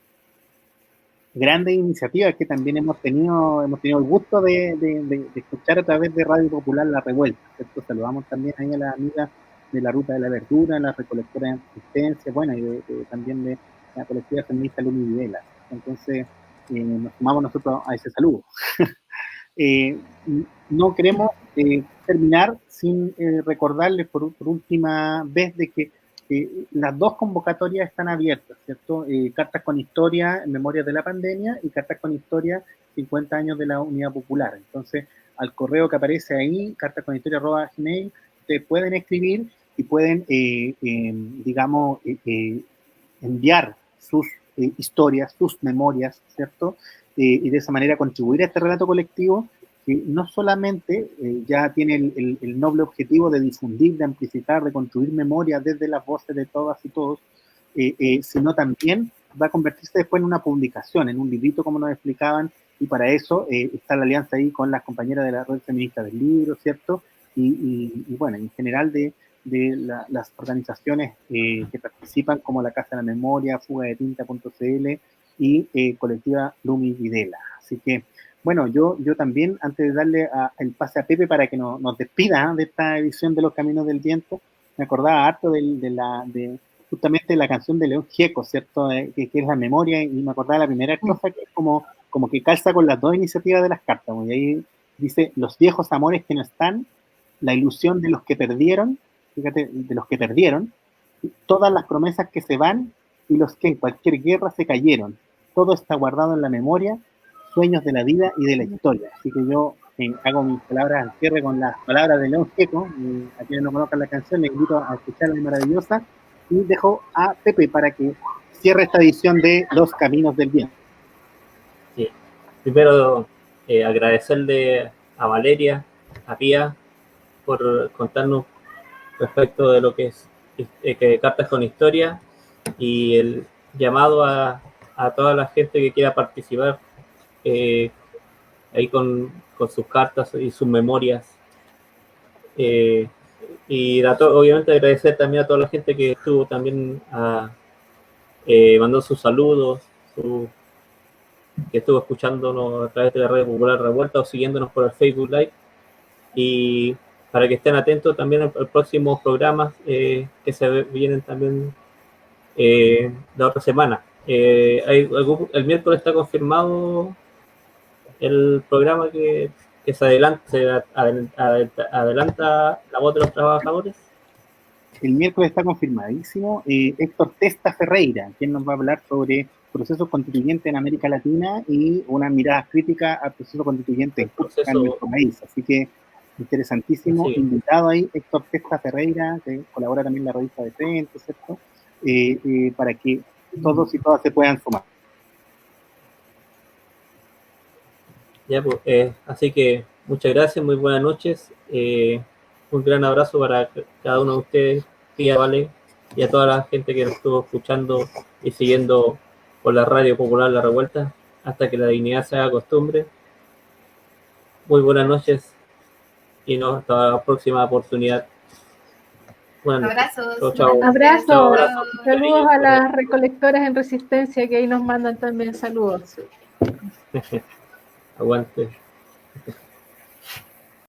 Grandes iniciativas que también hemos tenido el gusto de escuchar a través de Radio Popular La Revuelta, ¿cierto? Saludamos también ahí a las amigas de la Ruta de la Verdura, la recolectora de resistencia, bueno, y también de la colectiva feminista Lumi Videla. Entonces, nos sumamos nosotros a ese saludo. No queremos terminar sin recordarles por última vez de que las dos convocatorias están abiertas, ¿cierto? Cartas con Historia en memoria de la pandemia y Cartas con Historia 50 años de la Unidad Popular. Entonces, al correo que aparece ahí, cartasconhistoria@gmail, ustedes pueden escribir y pueden, enviar sus historias, sus memorias, ¿cierto? Y de esa manera contribuir a este relato colectivo que no solamente ya tiene el noble objetivo de difundir, de amplificar, de construir memoria desde las voces de todas y todos, sino también va a convertirse después en una publicación, en un librito, como nos explicaban, y para eso está la alianza ahí con las compañeras de la Red Feminista del Libro, ¿cierto? Y bueno, en general de las organizaciones que participan, como la Casa de la Memoria, fugadetinta.cl y colectiva Lumi Videla. Así que, bueno, yo también, antes de darle el pase a Pepe para que nos despida de esta edición de Los Caminos del Viento, me acordaba harto justamente la canción de León Gieco, ¿cierto? Que es la memoria, y me acordaba la primera estrofa, que es como que calza con las dos iniciativas de las cartas, y ahí dice: los viejos amores que no están, la ilusión de los que perdieron, fíjate, de los que perdieron, todas las promesas que se van y los que en cualquier guerra se cayeron, todo está guardado en la memoria, sueños de la vida y de la historia. Así que yo hago mis palabras al cierre con las palabras de León Gieco. A quienes no conozcan la canción, les invito a escucharla, es maravillosa, y dejo a Pepe para que cierre esta edición de Los Caminos del Viento. Sí. Primero, agradecerle a Valeria, a Pía, por contarnos respecto de lo que es Cartas con Historia, y el llamado a toda la gente que quiera participar ahí con sus cartas y sus memorias. Y obviamente agradecer también a toda la gente que estuvo también mandando sus saludos, que estuvo escuchándonos a través de la Radio Popular Revuelta o siguiéndonos por el Facebook Live, y para que estén atentos también a los próximos programas que se vienen también la otra semana. El miércoles está confirmado el programa que se adelanta la voz de los trabajadores. El miércoles está confirmadísimo. Héctor Testa Ferreira, quien nos va a hablar sobre procesos constituyentes en América Latina y una mirada crítica al proceso constituyente en nuestro país. Así que interesantísimo. Sí. Invitado ahí Héctor Testa Ferreira, que colabora también en la revista de Frente, ¿cierto? Para que todos y todas se puedan sumar. Ya, pues, así que muchas gracias, muy buenas noches. Un gran abrazo para cada uno de ustedes, tía Vale, y a toda la gente que nos estuvo escuchando y siguiendo por la radio popular La Revuelta, hasta que la dignidad se haga costumbre. Muy buenas noches y hasta la próxima oportunidad. Buenas noches. Abrazos. Chao. Abrazos. Chao, abrazos. Saludos a las recolectoras en Resistencia que ahí nos mandan también saludos. Aguante.